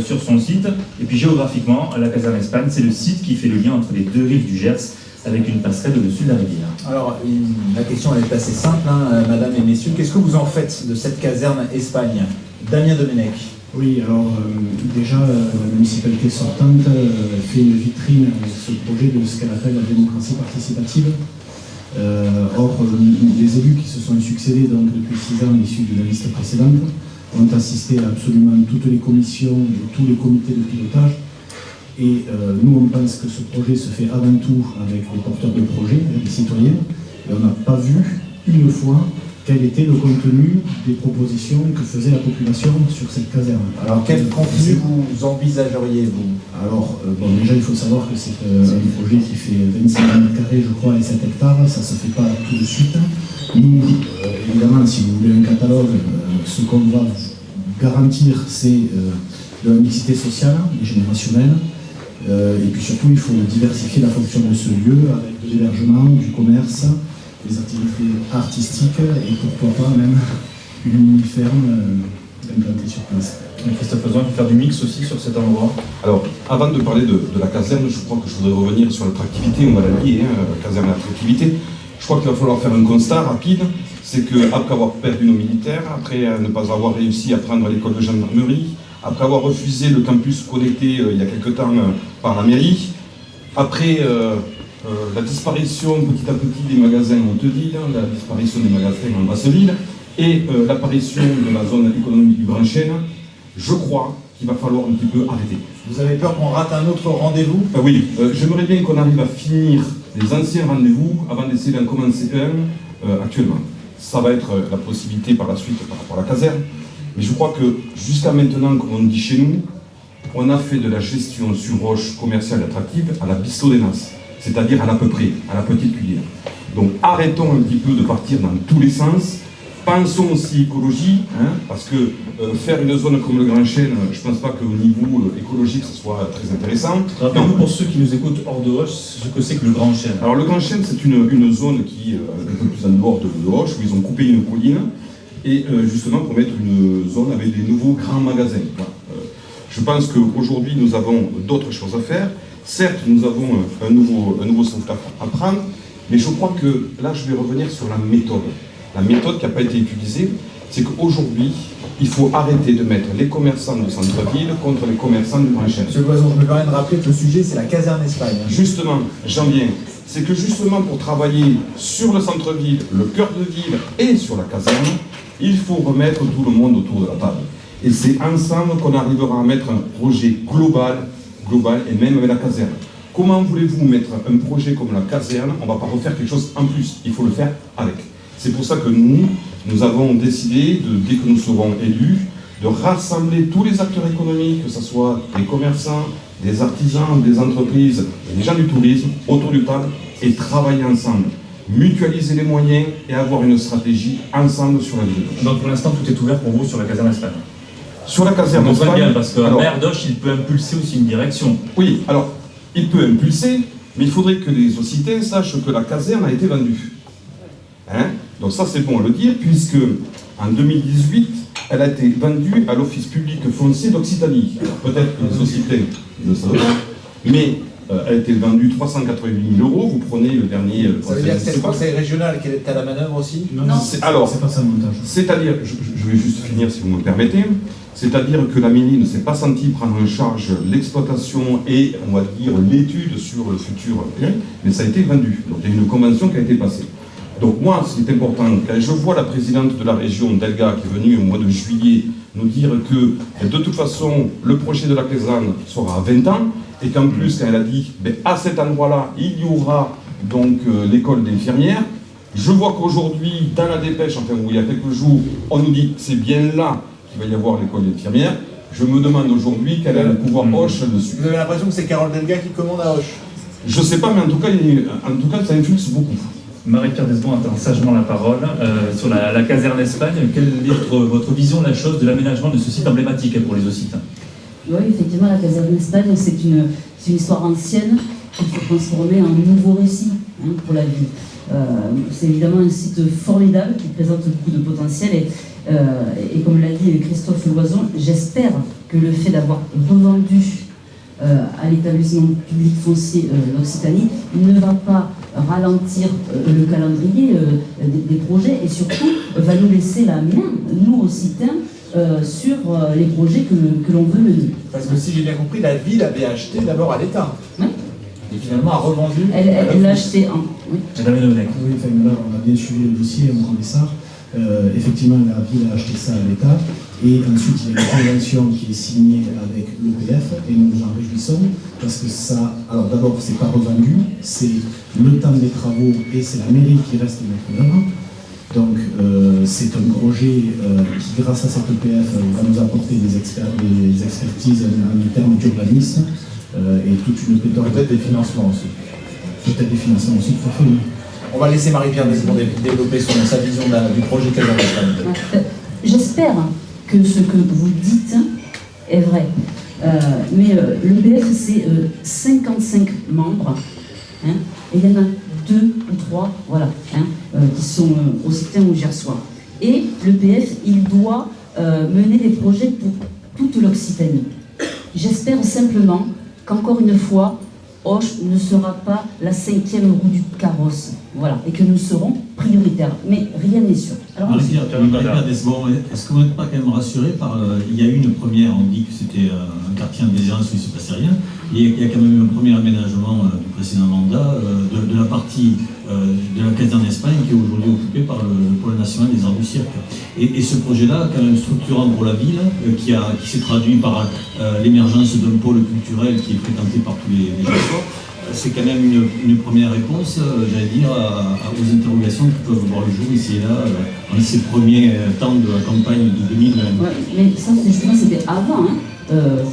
sur son site. Et puis géographiquement, la caserne Espagne, c'est le site qui fait le lien entre les deux rives du Gers, avec une passerelle au-dessus de la rivière. Alors, la question elle est assez simple, hein, madame et messieurs. Qu'est-ce que vous en faites de cette caserne Espagne? Damien Domenech. Oui, alors déjà, la municipalité sortante fait une vitrine avec ce projet de ce qu'elle appelle la démocratie participative. Or, les élus qui se sont succédés donc, depuis 6 ans issus de la liste précédente ont assisté à absolument toutes les commissions et tous les comités de pilotage. Et nous, on pense que ce projet se fait avant tout avec les porteurs de projets, les citoyens, et on n'a pas vu une fois quel était le contenu des propositions que faisait la population sur cette caserne. Alors quel contenu vous envisageriez, vous? Alors, bon, déjà il faut savoir que c'est un projet qui fait 25 mètres carrés, je crois, et 7 hectares, ça ne se fait pas tout de suite. Nous, évidemment, si vous voulez un catalogue, ce qu'on va garantir, c'est de la mixité sociale et générationnelle. Et puis surtout, il faut diversifier la fonction de ce lieu avec de l'hébergement, du commerce, des activités artistiques et pourquoi pas même une mini-ferme implantée sur place. Christophe Loison peut faire du mix aussi sur cet endroit. Alors, avant de parler de la caserne, je crois que je voudrais revenir sur l'attractivité, on va la lier, la caserne et l'attractivité. Je crois qu'il va falloir faire un constat rapide, c'est qu'après avoir perdu nos militaires, après ne pas avoir réussi à prendre l'école de gendarmerie, après avoir refusé le campus connecté il y a quelque temps par la mairie, après la disparition petit à petit des magasins en Haute-Ville, la disparition des magasins en Basse-Ville et l'apparition de la zone économique du Grand Chêne, je crois qu'il va falloir un petit peu arrêter. Vous avez peur qu'on rate un autre rendez-vous? Oui, j'aimerais bien qu'on arrive à finir les anciens rendez-vous avant d'essayer d'en commencer un actuellement. Ça va être la possibilité par la suite par rapport à la caserne. Mais je crois que jusqu'à maintenant, comme on dit chez nous, on a fait de la gestion sur roche commerciale attractive à la Bisto des Nas, c'est-à-dire à l'à peu près, à la petite cuillère. Donc arrêtons un petit peu de partir dans tous les sens. Pensons aussi écologie, hein, parce que faire une zone comme le Grand Chêne, je ne pense pas qu'au niveau écologique ce soit très intéressant. Rappelez-nous pour ceux qui nous écoutent hors de Auch, ce que c'est que le Grand Chêne. Alors le Grand Chêne, c'est une zone qui est un peu plus en dehors de Auch, où ils ont coupé une colline, et justement pour mettre une zone avec des nouveaux grands magasins. Voilà. Je pense qu'aujourd'hui nous avons d'autres choses à faire. Certes, nous avons un nouveau centre à prendre, mais je crois que là je vais revenir sur la méthode. La méthode qui n'a pas été utilisée, c'est qu'aujourd'hui, il faut arrêter de mettre les commerçants du centre-ville contre les commerçants du Grand Chêne. Monsieur Loison, je me permets de rappeler que le sujet, c'est la caserne Espagne. Justement, j'en viens. C'est que justement, pour travailler sur le centre-ville, le cœur de ville et sur la caserne, il faut remettre tout le monde autour de la table. Et c'est ensemble qu'on arrivera à mettre un projet global, et même avec la caserne. Comment voulez-vous mettre un projet comme la caserne? On ne va pas refaire quelque chose en plus, il faut le faire avec. C'est pour ça que nous avons décidé, dès que nous serons élus, de rassembler tous les acteurs économiques, que ce soit des commerçants, des artisans, des entreprises, des gens du tourisme, autour du table, et travailler ensemble, mutualiser les moyens et avoir une stratégie ensemble sur la ville. Donc pour l'instant, tout est ouvert pour vous sur la caserne Espagne. Sur la caserne Espagne, bien, parce qu'un maire d'Auch, il peut impulser aussi une direction. Oui, alors, il peut impulser, mais il faudrait que les Occitans sachent que la caserne a été vendue. Hein? Donc ça c'est bon à le dire, puisque en 2018, elle a été vendue à l'Office public foncier d'Occitanie. Peut-être que les Occitans ne le savent pas, mais elle a été vendue 388 000 €. Vous prenez le dernier... Ça veut dire que c'est le conseil régional qui est à la manœuvre aussi? Non, alors, c'est pas ça le montage. C'est-à-dire, je vais juste finir si vous me permettez, c'est-à-dire que la mairie ne s'est pas sentie prendre en charge l'exploitation et, on va dire, l'étude sur le futur, mais ça a été vendu. Donc il y a une convention qui a été passée. Donc moi, ce qui est important, quand je vois la présidente de la région, Delga, qui est venue au mois de juillet, nous dire que de toute façon, le projet de la caserne sera à 20 ans, et qu'en plus, quand elle a dit, à cet endroit-là, il y aura donc l'école d'infirmières, je vois qu'aujourd'hui, dans la dépêche, enfin, où il y a quelques jours, on nous dit, c'est bien là qu'il va y avoir l'école d'infirmières. Je me demande aujourd'hui quel est le pouvoir Auch dessus. Vous avez l'impression que c'est Carole Delga qui commande à Auch? Je ne sais pas, mais en tout cas, ça influe beaucoup. Marie-Pierre Desbon attend sagement la parole. Sur la caserne Espagne, quelle est votre vision de la chose, de l'aménagement de ce site emblématique pour les Occitans? Oui, effectivement, la caserne Espagne, c'est une histoire ancienne qu'il faut transformer en nouveau récit pour la ville. C'est évidemment un site formidable qui présente beaucoup de potentiel et comme l'a dit Christophe Loison, j'espère que le fait d'avoir revendu à l'établissement public foncier d'Occitanie ne va pas ralentir le calendrier des projets et surtout va nous laisser la main, nous Occitans, sur les projets que l'on veut mener. Parce que si j'ai bien compris, la ville avait acheté d'abord à l'État. Oui. Et finalement a revendu. Elle l'a acheté en... Oui. Madame Levenec. Oui, enfin, là, on a bien suivi le dossier, on connaît ça. Effectivement, la ville a acheté ça à l'État. Et ensuite, il y a une convention qui est signée avec l'EPF, et nous nous en réjouissons, parce que ça, alors d'abord, c'est pas revendu, c'est le temps des travaux, et c'est la mairie qui reste maître d'œuvre. Donc, c'est un projet qui, grâce à cette EPF, va nous apporter des expertises en termes d'urbanisme, et toute une pléthore. Peut-être des financements aussi. Peut-être des financements aussi, tout à fait, oui. On va laisser Marie-Pierre Desbon développer sa vision du projet caserne Espagne. J'espère que ce que vous dites est vrai. Mais l'EPF, c'est 55 membres, et il y en a 2 ou 3 voilà, qui sont occitans ou gersois. Et l'EPF, il doit mener des projets pour toute l'Occitanie. J'espère simplement qu'encore une fois, Auch ne sera pas la 5e roue du carrosse, voilà, et que nous serons prioritaires. Mais rien n'est sûr. Alors, Marie-Pierre Desbon, est-ce que vous n'êtes pas quand même rassuré par... il y a eu une première, on dit que c'était un quartier en déshérence où il ne se passait rien. Il y a quand même eu un premier aménagement du précédent mandat de la partie de la caserne d'Espagne qui est aujourd'hui occupée par le pôle national des arts du cirque. Et ce projet-là, quand même structurant pour la ville, qui s'est traduit par l'émergence d'un pôle culturel qui est fréquenté par tous les gens. c'est quand même une première réponse, j'allais dire, aux interrogations qui peuvent voir le jour ici et là, en ces premiers temps de la campagne de 2020. Ouais, mais ça, justement, c'était avant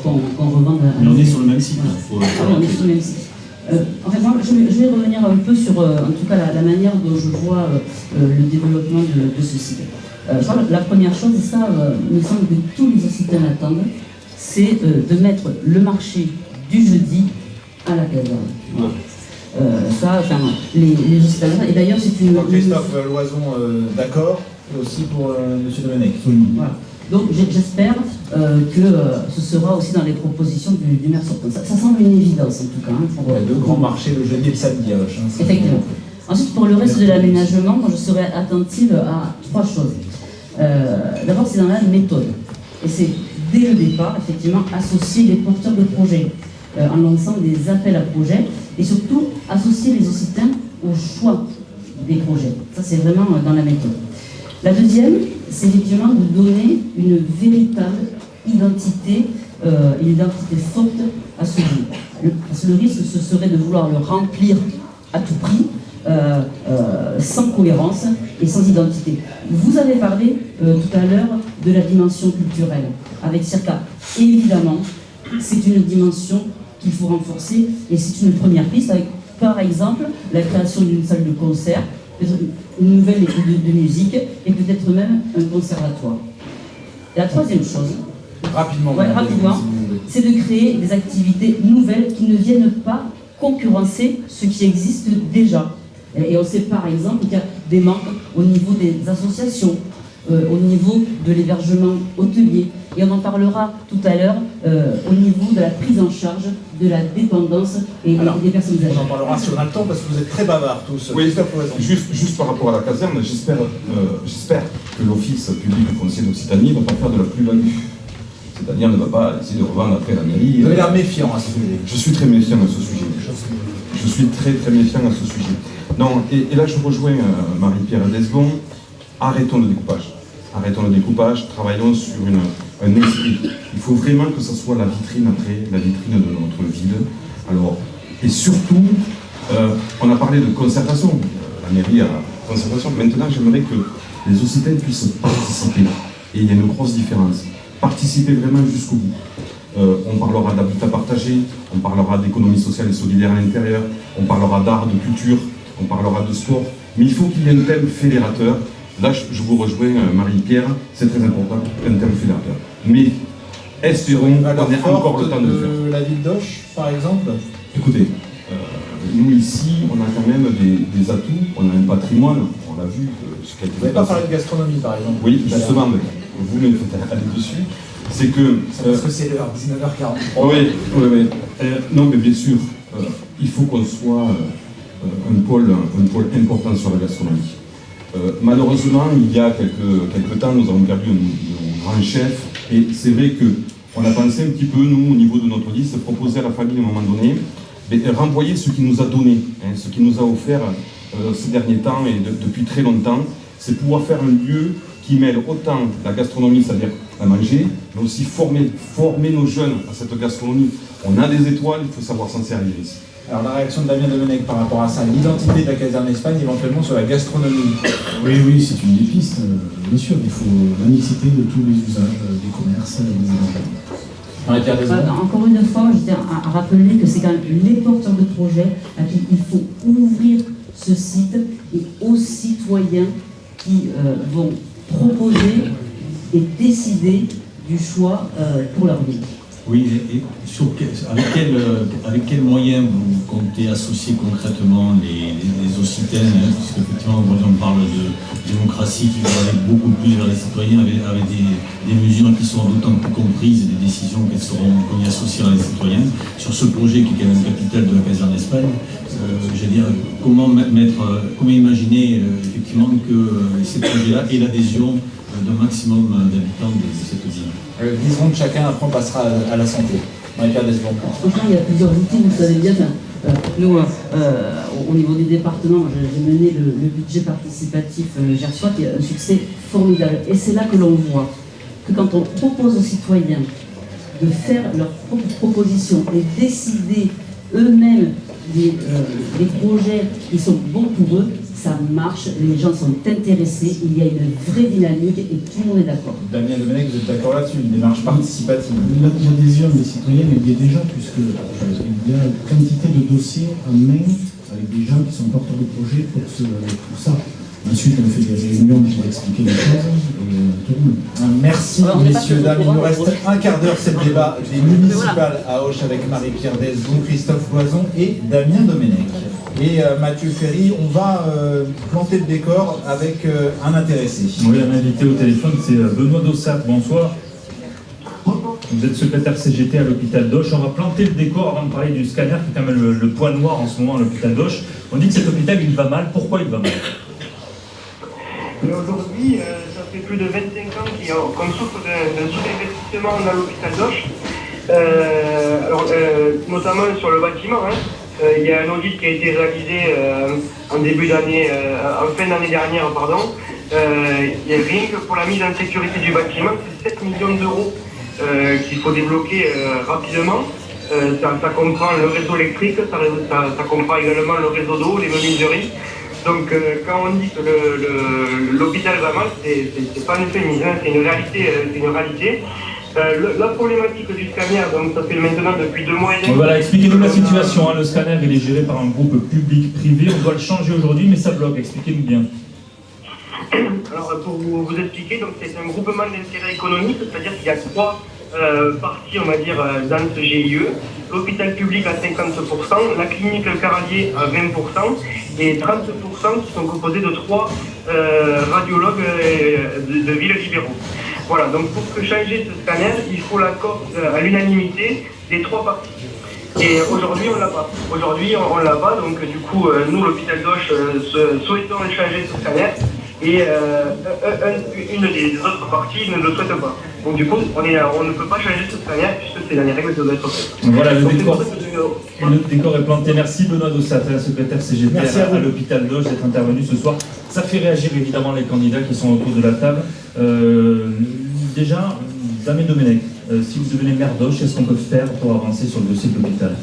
qu'on revende. Mais on est sur le même site. On est sur le même site. En fait, moi, je vais revenir un peu sur, en tout cas, la manière dont je vois le développement de ce site. La première chose, et ça, il me semble que tous les Occitans l'attendent, c'est de mettre le marché du jeudi à la caserne. Ça, enfin, les Occitans, et d'ailleurs, c'est une... Christophe Loison, d'accord, et aussi pour M. Domenech. Voilà. Donc j'espère que ce sera aussi dans les propositions du maire sortant. Ça semble une évidence en tout cas. Il y a deux grands marchés le jeudi et le samedi à Auch. Effectivement. Ensuite, pour le reste de l'aménagement, je serai attentive à trois choses. D'abord, c'est dans la méthode. Et c'est dès le départ, effectivement, associer les porteurs de projets en lançant des appels à projets et surtout associer les Occitans au choix des projets. Ça, c'est vraiment dans la méthode. La deuxième, c'est effectivement de donner une véritable identité, une identité forte à ce lieu. Parce que le risque, ce serait de vouloir le remplir à tout prix, sans cohérence et sans identité. Vous avez parlé tout à l'heure de la dimension culturelle avec Circa. Évidemment, c'est une dimension qu'il faut renforcer et c'est une première piste avec, par exemple, la création d'une salle de concert, une nouvelle école de musique et peut-être même un conservatoire. Et la troisième chose, rapidement, c'est de créer des activités nouvelles qui ne viennent pas concurrencer ce qui existe déjà. Et on sait par exemple qu'il y a des manques au niveau des associations, au niveau de l'hébergement hôtelier. Et on en parlera tout à l'heure au niveau de la prise en charge de la dépendance et des personnes âgées. On en parlera sur un temps parce que vous êtes très bavards tous. Oui, juste par rapport à la caserne, j'espère que l'Office public foncier d'Occitanie ne va pas faire de la plus-value. C'est-à-dire ne va pas essayer de revendre après la mairie. Vous avez l'air méfiant à ce sujet. Je suis très méfiant à ce sujet. Je suis très très méfiant à ce sujet. Non, et là je rejoins Marie-Pierre Desbon. Arrêtons le découpage. Arrêtons le découpage, travaillons sur un esprit. Il faut vraiment que ce soit la vitrine après, la vitrine de notre ville. Alors, et surtout, on a parlé de concertation. La mairie a concertation. Maintenant, j'aimerais que les Occitans puissent participer. Et il y a une grosse différence. Participer vraiment jusqu'au bout. On parlera d'habitat partagé, on parlera d'économie sociale et solidaire à l'intérieur, on parlera d'art, de culture, on parlera de sport. Mais il faut qu'il y ait un thème fédérateur. Là, je vous rejoins, Marie-Pierre, c'est très important, un thème fédérateur. Mais espérons qu'on ait encore le temps de le faire. La ville d'Auch, par exemple. Écoutez, nous ici, on a quand même des atouts, on a un patrimoine, on l'a vu. Vous n'avez pas parlé de gastronomie, par exemple. Oui, justement, vous me faites aller dessus. C'est que... parce que c'est l'heure, 19h40. Oui. Non, mais bien sûr, il faut qu'on soit un pôle important sur la gastronomie. Malheureusement, il y a quelques temps, nous avons perdu un grand chef, et c'est vrai qu'on a pensé un petit peu, nous, au niveau de notre liste, proposer à la famille à un moment donné, de renvoyer ce qu'il nous a donné, ce qu'il nous a offert ces derniers temps et depuis très longtemps, c'est pouvoir faire un lieu qui mêle autant la gastronomie, c'est-à-dire à manger, mais aussi former nos jeunes à cette gastronomie. On a des étoiles, il faut savoir s'en servir ici. Alors la réaction de Damien Domenech par rapport à ça, l'identité de la caserne Espagne, éventuellement sur la gastronomie. Oui, c'est une des pistes, bien sûr. Il faut la mixité de tous les usages, des commerces, des événements. Encore une fois, je tiens à rappeler que c'est quand même les porteurs de projets à qui il faut ouvrir ce site et aux citoyens qui vont proposer et décider du choix pour leur vie. Oui, et avec quels moyens vous comptez associer concrètement les Occitans, puisque effectivement on parle de démocratie qui va aller beaucoup plus vers les citoyens avec des mesures qui sont d'autant plus comprises et des décisions qu'on y associera les citoyens. Sur ce projet qui est quand même capital de la caserne d'Espagne, j'allais dire, comment imaginer effectivement que ces projets-là aient l'adhésion d'un maximum d'habitants de cette ville. 10 secondes chacun, après on passera à la santé. Marie-Pierre Desbon. Franchement, il y a plusieurs outils, vous savez bien. Nous, au niveau des départements, j'ai mené le budget participatif gersois, qui est un succès formidable. Et c'est là que l'on voit que quand on propose aux citoyens de faire leurs propres propositions et décider eux-mêmes des projets qui sont bons pour eux, ça marche, les gens sont intéressés, il y a une vraie dynamique et tout le monde est d'accord. Damien Domenech, vous êtes d'accord là-dessus, une démarche participative? L'adhésion des citoyens est bien déjà, puisqu'il y a une quantité de dossiers en main avec des gens qui sont porteurs de projets pour ça. Ensuite, on fait des réunions pour expliquer les choses et tout le monde. Merci messieurs, dames. Il nous reste un quart d'heure, c'est le débat des municipales à Auch avec Marie-Pierre Desbon, Christophe Loison et Damien Domenech. Et Mathieu Ferry, on va planter le décor avec un intéressé. Oui, un invité au téléphone, c'est Benoît Dossat. Bonsoir. Vous êtes secrétaire CGT à l'hôpital d'Auch. On va planter le décor avant de parler du scanner, qui est quand même le point noir en ce moment à l'hôpital d'Auch. On dit que cet hôpital, il va mal. Pourquoi il va mal? Aujourd'hui, ça fait plus de 25 ans qu'on souffre d'un sous-investissement dans l'hôpital d'Auch, notamment sur le bâtiment. Il y a un audit qui a été réalisé en début d'année, en fin d'année dernière, pardon. Rien que pour la mise en sécurité du bâtiment, c'est 7 millions d'euros qu'il faut débloquer rapidement. Ça comprend le réseau électrique, ça comprend également le réseau d'eau, les menuiseries. Donc quand on dit que l'hôpital va mal, c'est pas un euphémisme, c'est une réalité. La problématique du scanner, donc ça fait maintenant depuis 2 mois et demi. Voilà, expliquez-nous la situation. Le scanner, il est géré par un groupe public-privé. On doit le changer aujourd'hui, mais ça bloque. Expliquez-nous bien. Alors pour vous expliquer, donc c'est un groupement d'intérêt économique, c'est-à-dire qu'il y a 3 parties, on va dire, dans ce GIE. L'hôpital public à 50%, la clinique Le Caralier à 20% et 30% qui sont composés de 3 radiologues de villes libéraux. Voilà, donc pour changer ce scanner, il faut l'accord à l'unanimité des 3 parties. Et aujourd'hui, on l'a pas. On l'a pas, donc du coup, nous, l'hôpital d'Auch, souhaitons changer ce scanner. Et une des autres parties ne le souhaite pas. Donc du coup, on ne peut pas changer ce scanner puisque c'est dans les règles de notre fait. Voilà, le décor est planté. Merci Benoît Dossat, secrétaire CGT à l'hôpital d'Auch, d'être intervenu ce soir. Ça fait réagir évidemment les candidats qui sont autour de la table. Déjà, Damien Domenech, si vous devenez maire d'Auch, qu'est-ce qu'on peut faire pour avancer sur le dossier de l'hôpital?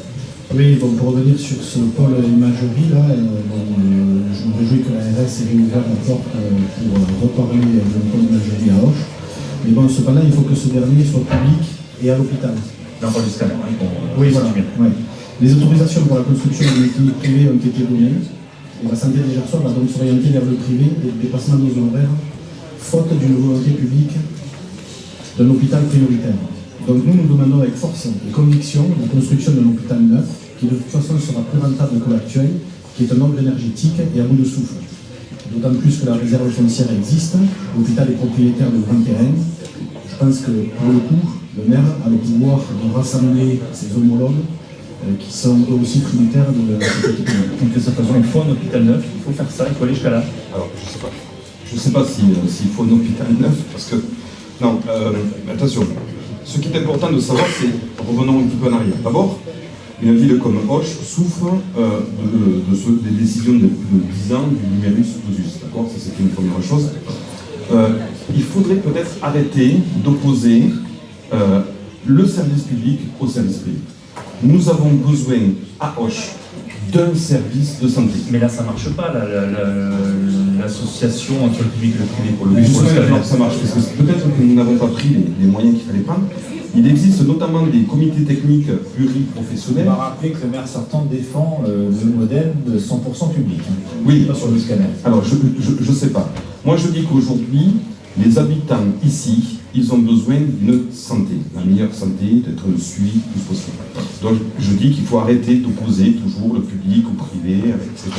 Oui, bon, pour revenir sur ce pôle imagerie, là, je me réjouis que l'ARS ait réouvert la porte pour reparler d'un pôle imagerie à Auch. Mais bon, cependant, il faut que ce dernier soit public et à l'hôpital. Dans le scanner, oui, voilà. Ouais. Les autorisations pour la construction d'une clinique privée ont été données. Et la santé des Gersois va donc s'orienter vers le privé et le dépassement de nos honoraires, faute d'une volonté publique d'un hôpital prioritaire. Donc nous demandons avec force et conviction la construction d'un hôpital neuf, qui de toute façon sera plus rentable que l'actuel, qui est un ordre énergétique et à bout de souffle. D'autant plus que la réserve foncière existe, l'hôpital est propriétaire de grands terrains. Je pense que pour le coup, le maire a le pouvoir de rassembler ses homologues qui sont eux aussi tributaires de la sécurité publique. Donc de toute façon, il faut un hôpital neuf, il faut faire ça, il faut aller jusqu'à là. Alors, je ne sais pas s'il faut un hôpital neuf, parce que... Non, attention. Ce qui est important de savoir, c'est, revenons un petit peu en arrière. D'abord, une ville comme Auch souffre des décisions de plus de 10 ans du numerus clausus. D'accord, ça c'est une première chose. Il faudrait peut-être arrêter d'opposer le service public au service privé. Nous avons besoin à Auch d'un service de santé. Mais là, ça ne marche pas, l'association entre le public et le privé pour le coup. Ça marche, parce que peut-être que nous n'avons pas pris les moyens qu'il fallait prendre. Il existe notamment des comités techniques pluriprofessionnels. On va rappeler que le maire sortant défend le modèle de 100% public. Oui, pas sur le scanner. Alors, je ne sais pas. Moi, je dis qu'aujourd'hui, les habitants ici, ils ont besoin d'une santé, la meilleure santé, d'être suivi le plus possible. Donc je dis qu'il faut arrêter d'opposer toujours le public au privé, etc.,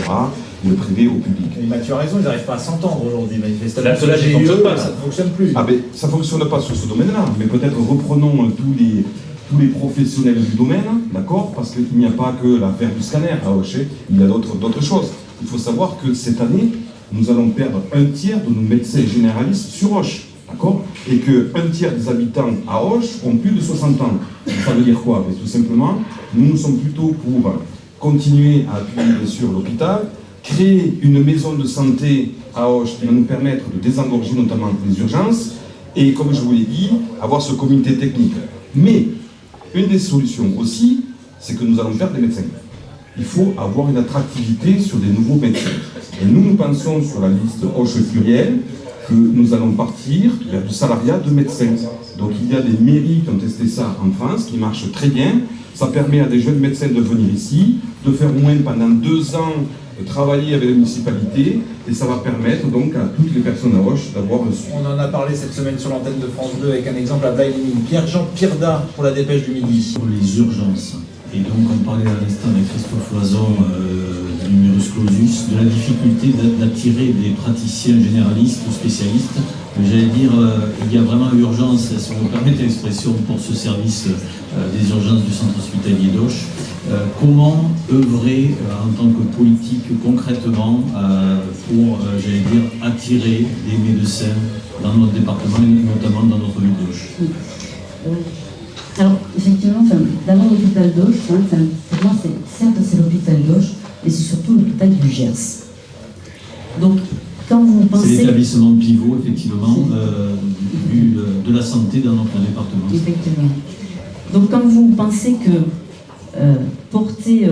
et le privé au public. Et Mathieu a raison, ils n'arrivent pas à s'entendre aujourd'hui, manifestement. La GIE, ça ne fonctionne plus. Ah ben, ça ne fonctionne pas sur ce domaine-là, mais peut-être reprenons tous les professionnels du domaine, d'accord, parce qu'il n'y a pas que l'affaire du scanner à Auch, il y a d'autres choses. Il faut savoir que cette année, nous allons perdre 1/3 de nos médecins généralistes sur Auch. D'accord ? Et que 1/3 des habitants à Auch ont plus de 60 ans. Ça veut dire quoi ? Mais tout simplement, nous sommes plutôt pour continuer à appuyer bien sûr l'hôpital, créer une maison de santé à Auch qui va nous permettre de désengorger notamment les urgences, et comme je vous l'ai dit, avoir ce comité technique. Mais une des solutions aussi, c'est que nous allons perdre des médecins. Il faut avoir une attractivité sur des nouveaux médecins. Et nous pensons sur la liste Hoche plurielle que nous allons partir vers du salariat de médecins. Donc il y a des mairies qui ont testé ça en France, qui marchent très bien. Ça permet à des jeunes médecins de venir ici, de faire au moins pendant 2 ans travailler avec les municipalités, et ça va permettre donc à toutes les personnes à Auch d'avoir un suivi. On en a parlé cette semaine sur l'antenne de France 2 avec un exemple à Blaye-les-Mines. Pierre-Jean Pirda pour la Dépêche du Midi. Pour les urgences. Et donc on parlait à l'instant avec Christophe Loison du numerus clausus, de la difficulté d'attirer des praticiens généralistes ou spécialistes. J'allais dire, il y a vraiment urgence, si on me permet l'expression, pour ce service des urgences du centre hospitalier d'Auch. Comment œuvrer en tant que politique concrètement pour, j'allais dire, attirer des médecins dans notre département et notamment dans notre ville d'Auch? Alors, effectivement, d'abord l'hôpital d'Auch, pour moi, certes c'est l'hôpital d'Auch, mais c'est surtout l'hôpital du Gers. Donc, quand vous pensez... C'est l'établissement pivot, effectivement, de la santé dans notre département. Effectivement. Donc, quand vous pensez que porter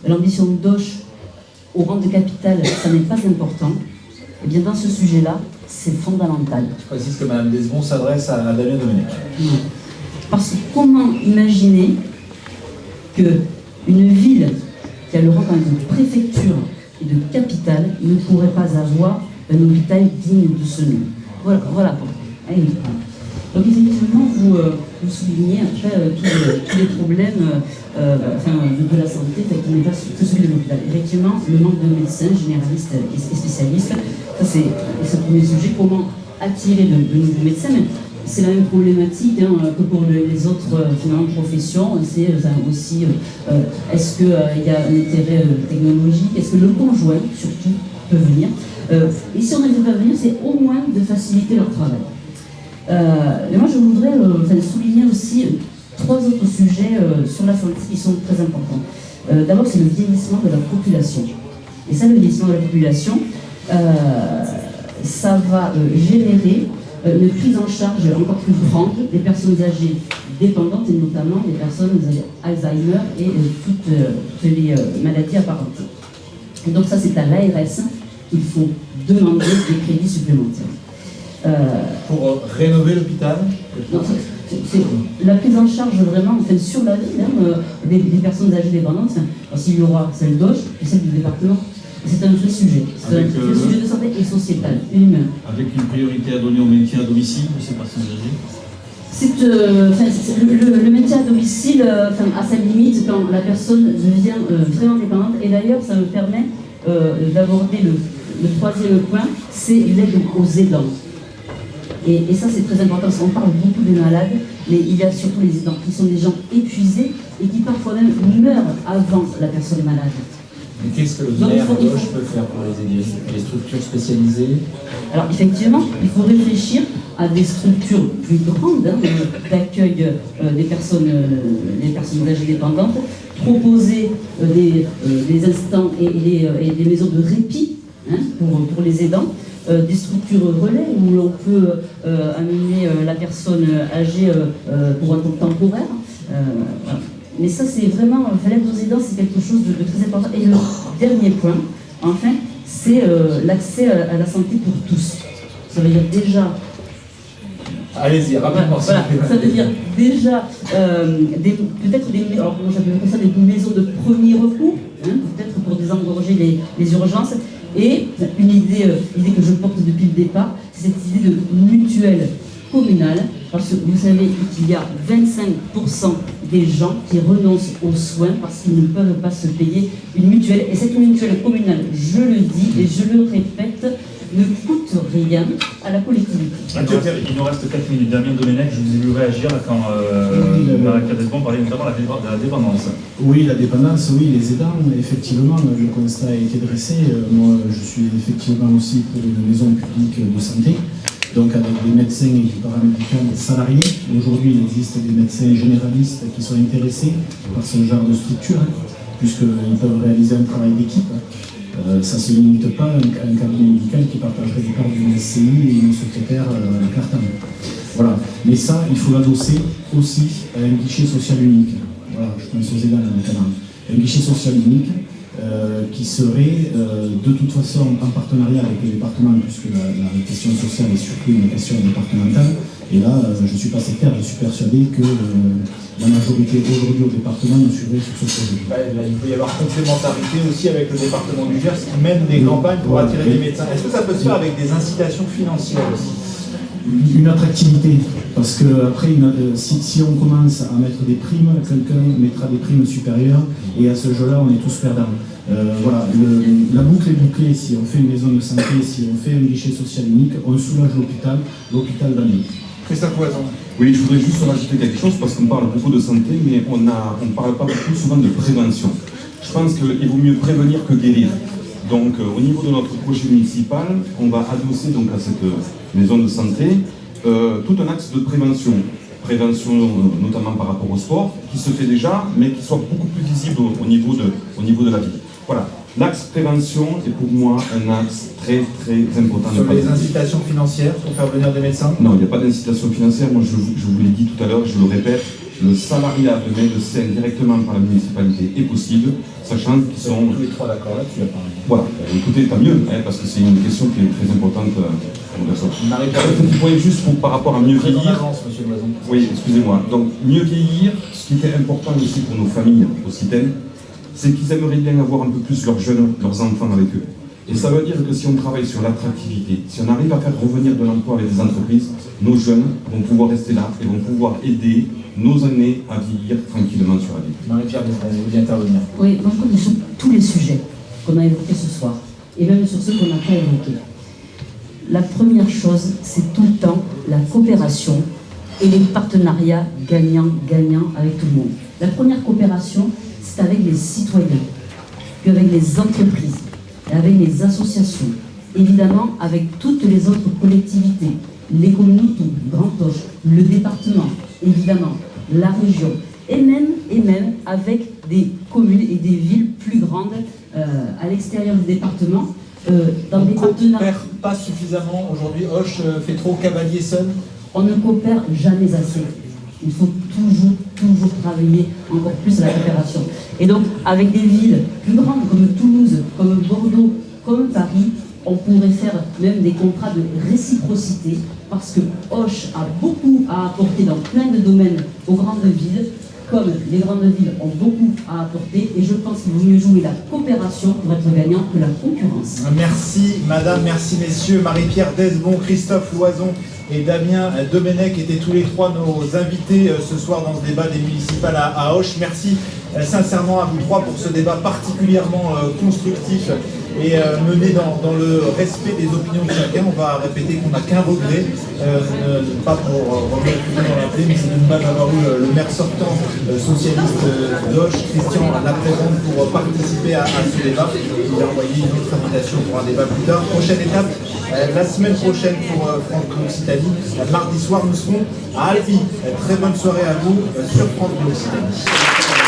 l'ambition d'Auch au rang de capitale, ça n'est pas important, eh bien, dans ce sujet-là, c'est fondamental. Je précise que Mme Desbon s'adresse à Damien Domenech. Non. Parce que comment imaginer qu'une ville qui a le rang de préfecture et de capitale ne pourrait pas avoir un hôpital digne de ce nom? Voilà. Donc effectivement, vous soulignez après tous les problèmes de la santé qui n'est pas que celui de l'hôpital. Effectivement, le manque de médecins généralistes et spécialistes, ça c'est le premier sujet. Comment attirer de nouveaux médecins? C'est la même problématique que pour les autres professions. C'est aussi, est-ce qu'il y a un intérêt technologique? Est-ce que le conjoint, surtout, peut venir? Et si on ne peut pas venir, c'est au moins de faciliter leur travail. Mais moi, je voudrais souligner aussi 3 autres sujets sur la santé qui sont très importants. D'abord, c'est le vieillissement de la population. Et ça, le vieillissement de la population, ça va générer une prise en charge encore plus grande des personnes âgées dépendantes et notamment des personnes Alzheimer et toutes les maladies apparentées. Et donc ça, c'est à l'ARS qu'il faut demander des crédits supplémentaires. Pour rénover l'hôpital? C'est la prise en charge vraiment sur la vie des personnes âgées dépendantes. S'il y aura celle d'Auch et celle du département. C'est un vrai sujet. C'est un sujet de santé et sociétal, humain. Avec une priorité à donner au maintien à domicile de ces personnes âgées? Le maintien à domicile à sa limite quand la personne devient vraiment dépendante. Et d'ailleurs, ça me permet d'aborder le 3e point, c'est l'aide aux aidants. Et ça, c'est très important, parce qu'on parle beaucoup des malades, mais il y a surtout les aidants, qui sont des gens épuisés et qui parfois même meurent avant la personne malade. Mais qu'est-ce que le maire d'Auch peut faire pour les aider? Les structures spécialisées? Alors effectivement, il faut réfléchir à des structures plus grandes d'accueil des personnes âgées dépendantes, proposer des instants et des maisons de répit pour les aidants, des structures relais où l'on peut amener la personne âgée pour un temps temporaire. Voilà. Mais ça, c'est vraiment, l'aide aux aidants, c'est quelque chose de très important. Et le dernier point, enfin, c'est l'accès à la santé pour tous. Ça veut dire déjà... Allez-y, rapidement. Voilà, ça veut dire déjà alors comment j'appelle ça, des maisons de premier recours, peut-être pour désengorger les urgences. Et une idée que je porte depuis le départ, c'est cette idée de mutuelle communale, parce que vous savez qu'il y a 25% des gens qui renoncent aux soins parce qu'ils ne peuvent pas se payer une mutuelle. Et cette mutuelle communale, je le dis et je le répète, ne coûte rien à la collectivité. Il nous reste 4 minutes. Damien Domenech, je vous ai vu réagir là, quand Marie-Claude Desbon parlait notamment de la dépendance. Oui, la dépendance, oui, les aidants, effectivement, le constat a été dressé. Moi, je suis effectivement aussi pour une maison publique de santé, donc avec des médecins et du paramédical salariés. Aujourd'hui, il existe des médecins généralistes qui sont intéressés par ce genre de structure, puisqu'ils peuvent réaliser un travail d'équipe. Ça ne se limite pas à un cabinet médical qui partagerait du corps d'une SCI et une secrétaire cartable. Voilà. Mais ça, il faut l'adosser aussi à un guichet social unique. Voilà. Je certains Sozédan notamment, un guichet social unique qui serait de toute façon en partenariat avec les départements, puisque la question sociale est surtout une question départementale. Et là, je ne suis pas sectaire, je suis persuadé que la majorité aujourd'hui au département nous suivrait sur ce projet. Là, il peut y avoir complémentarité aussi avec le département du Gers qui mène des campagnes pour attirer des médecins. Est-ce que ça peut se faire avec des incitations financières aussi? Une attractivité, parce que après, si on commence à mettre des primes, quelqu'un mettra des primes supérieures, et à ce jeu-là, on est tous perdants. Voilà, la boucle est bouclée. Si on fait une maison de santé, si on fait un guichet social unique, on soulage l'hôpital va mieux. Christophe Loison. Oui, je voudrais juste rajouter quelque chose, parce qu'on parle beaucoup de santé, mais on ne parle pas beaucoup souvent de prévention. Je pense qu'il vaut mieux prévenir que guérir. Donc, au niveau de notre projet municipal, on va adosser donc à cette maison de santé tout un axe de prévention. Prévention notamment par rapport au sport, qui se fait déjà, mais qui soit beaucoup plus visible au niveau de la ville. Voilà. L'axe prévention est pour moi un axe très important. Sur les incitations financières pour faire venir des médecins? Non, il n'y a pas d'incitation financière. Moi, je vous l'ai dit tout à l'heure, je le répète, le salariat de médecins directement par la municipalité est possible, sachant qu'ils sont... Tous les trois d'accord là-dessus, apparemment. Voilà, écoutez, tant mieux, hein, parce que c'est une question qui est très importante pour personne. Un petit point juste par rapport à mieux vieillir. Monsieur Loison. Oui, excusez-moi. Donc, mieux vieillir, ce qui était important aussi pour nos familles occitaines, c'est qu'ils aimeraient bien avoir un peu plus leurs jeunes, leurs enfants avec eux. Et ça veut dire que si on travaille sur l'attractivité, si on arrive à faire revenir de l'emploi avec des entreprises, nos jeunes vont pouvoir rester là et vont pouvoir aider nos aînés à vieillir tranquillement sur la ville. Marie-Pierre, vous voulez intervenir? Oui, donc on est sur tous les sujets qu'on a évoqués ce soir, et même sur ceux qu'on n'a pas évoqués. La première chose, c'est tout le temps la coopération et les partenariats gagnants-gagnants avec tout le monde. La première coopération, c'est avec les citoyens, puis avec les entreprises, et avec les associations, évidemment avec toutes les autres collectivités, les communes, Grand Auch, le département, évidemment, la région, et même avec des communes et des villes plus grandes à l'extérieur du département. On ne coopère pas suffisamment aujourd'hui. Auch fait trop cavalier seul. On ne coopère jamais assez. Il faut toujours travailler encore plus à la coopération. Et donc, avec des villes plus grandes comme Toulouse, comme Bordeaux, comme Paris, on pourrait faire même des contrats de réciprocité, parce que Auch a beaucoup à apporter dans plein de domaines aux grandes villes, comme les grandes villes ont beaucoup à apporter, et je pense qu'il vaut mieux jouer la coopération pour être gagnant que la concurrence. Merci madame, merci messieurs. Marie-Pierre Desbon, Christophe Loison et Damien Domenech étaient tous les trois nos invités ce soir dans ce débat des municipales à Auch. Merci sincèrement à vous trois pour ce débat particulièrement constructif et mené dans le respect des opinions de chacun. On va répéter qu'on n'a qu'un regret, pas pour revenir plus dans la plaie, mais c'est de ne pas avoir eu le maire sortant socialiste d'Auch, Christian Laprésente, pour participer à ce débat. Il a envoyé une autre invitation pour un débat plus tard. Prochaine étape, la semaine prochaine pour Franco-Occitanie. Mardi soir, nous serons à Albi. Très bonne soirée à vous sur Franco-Occitanie.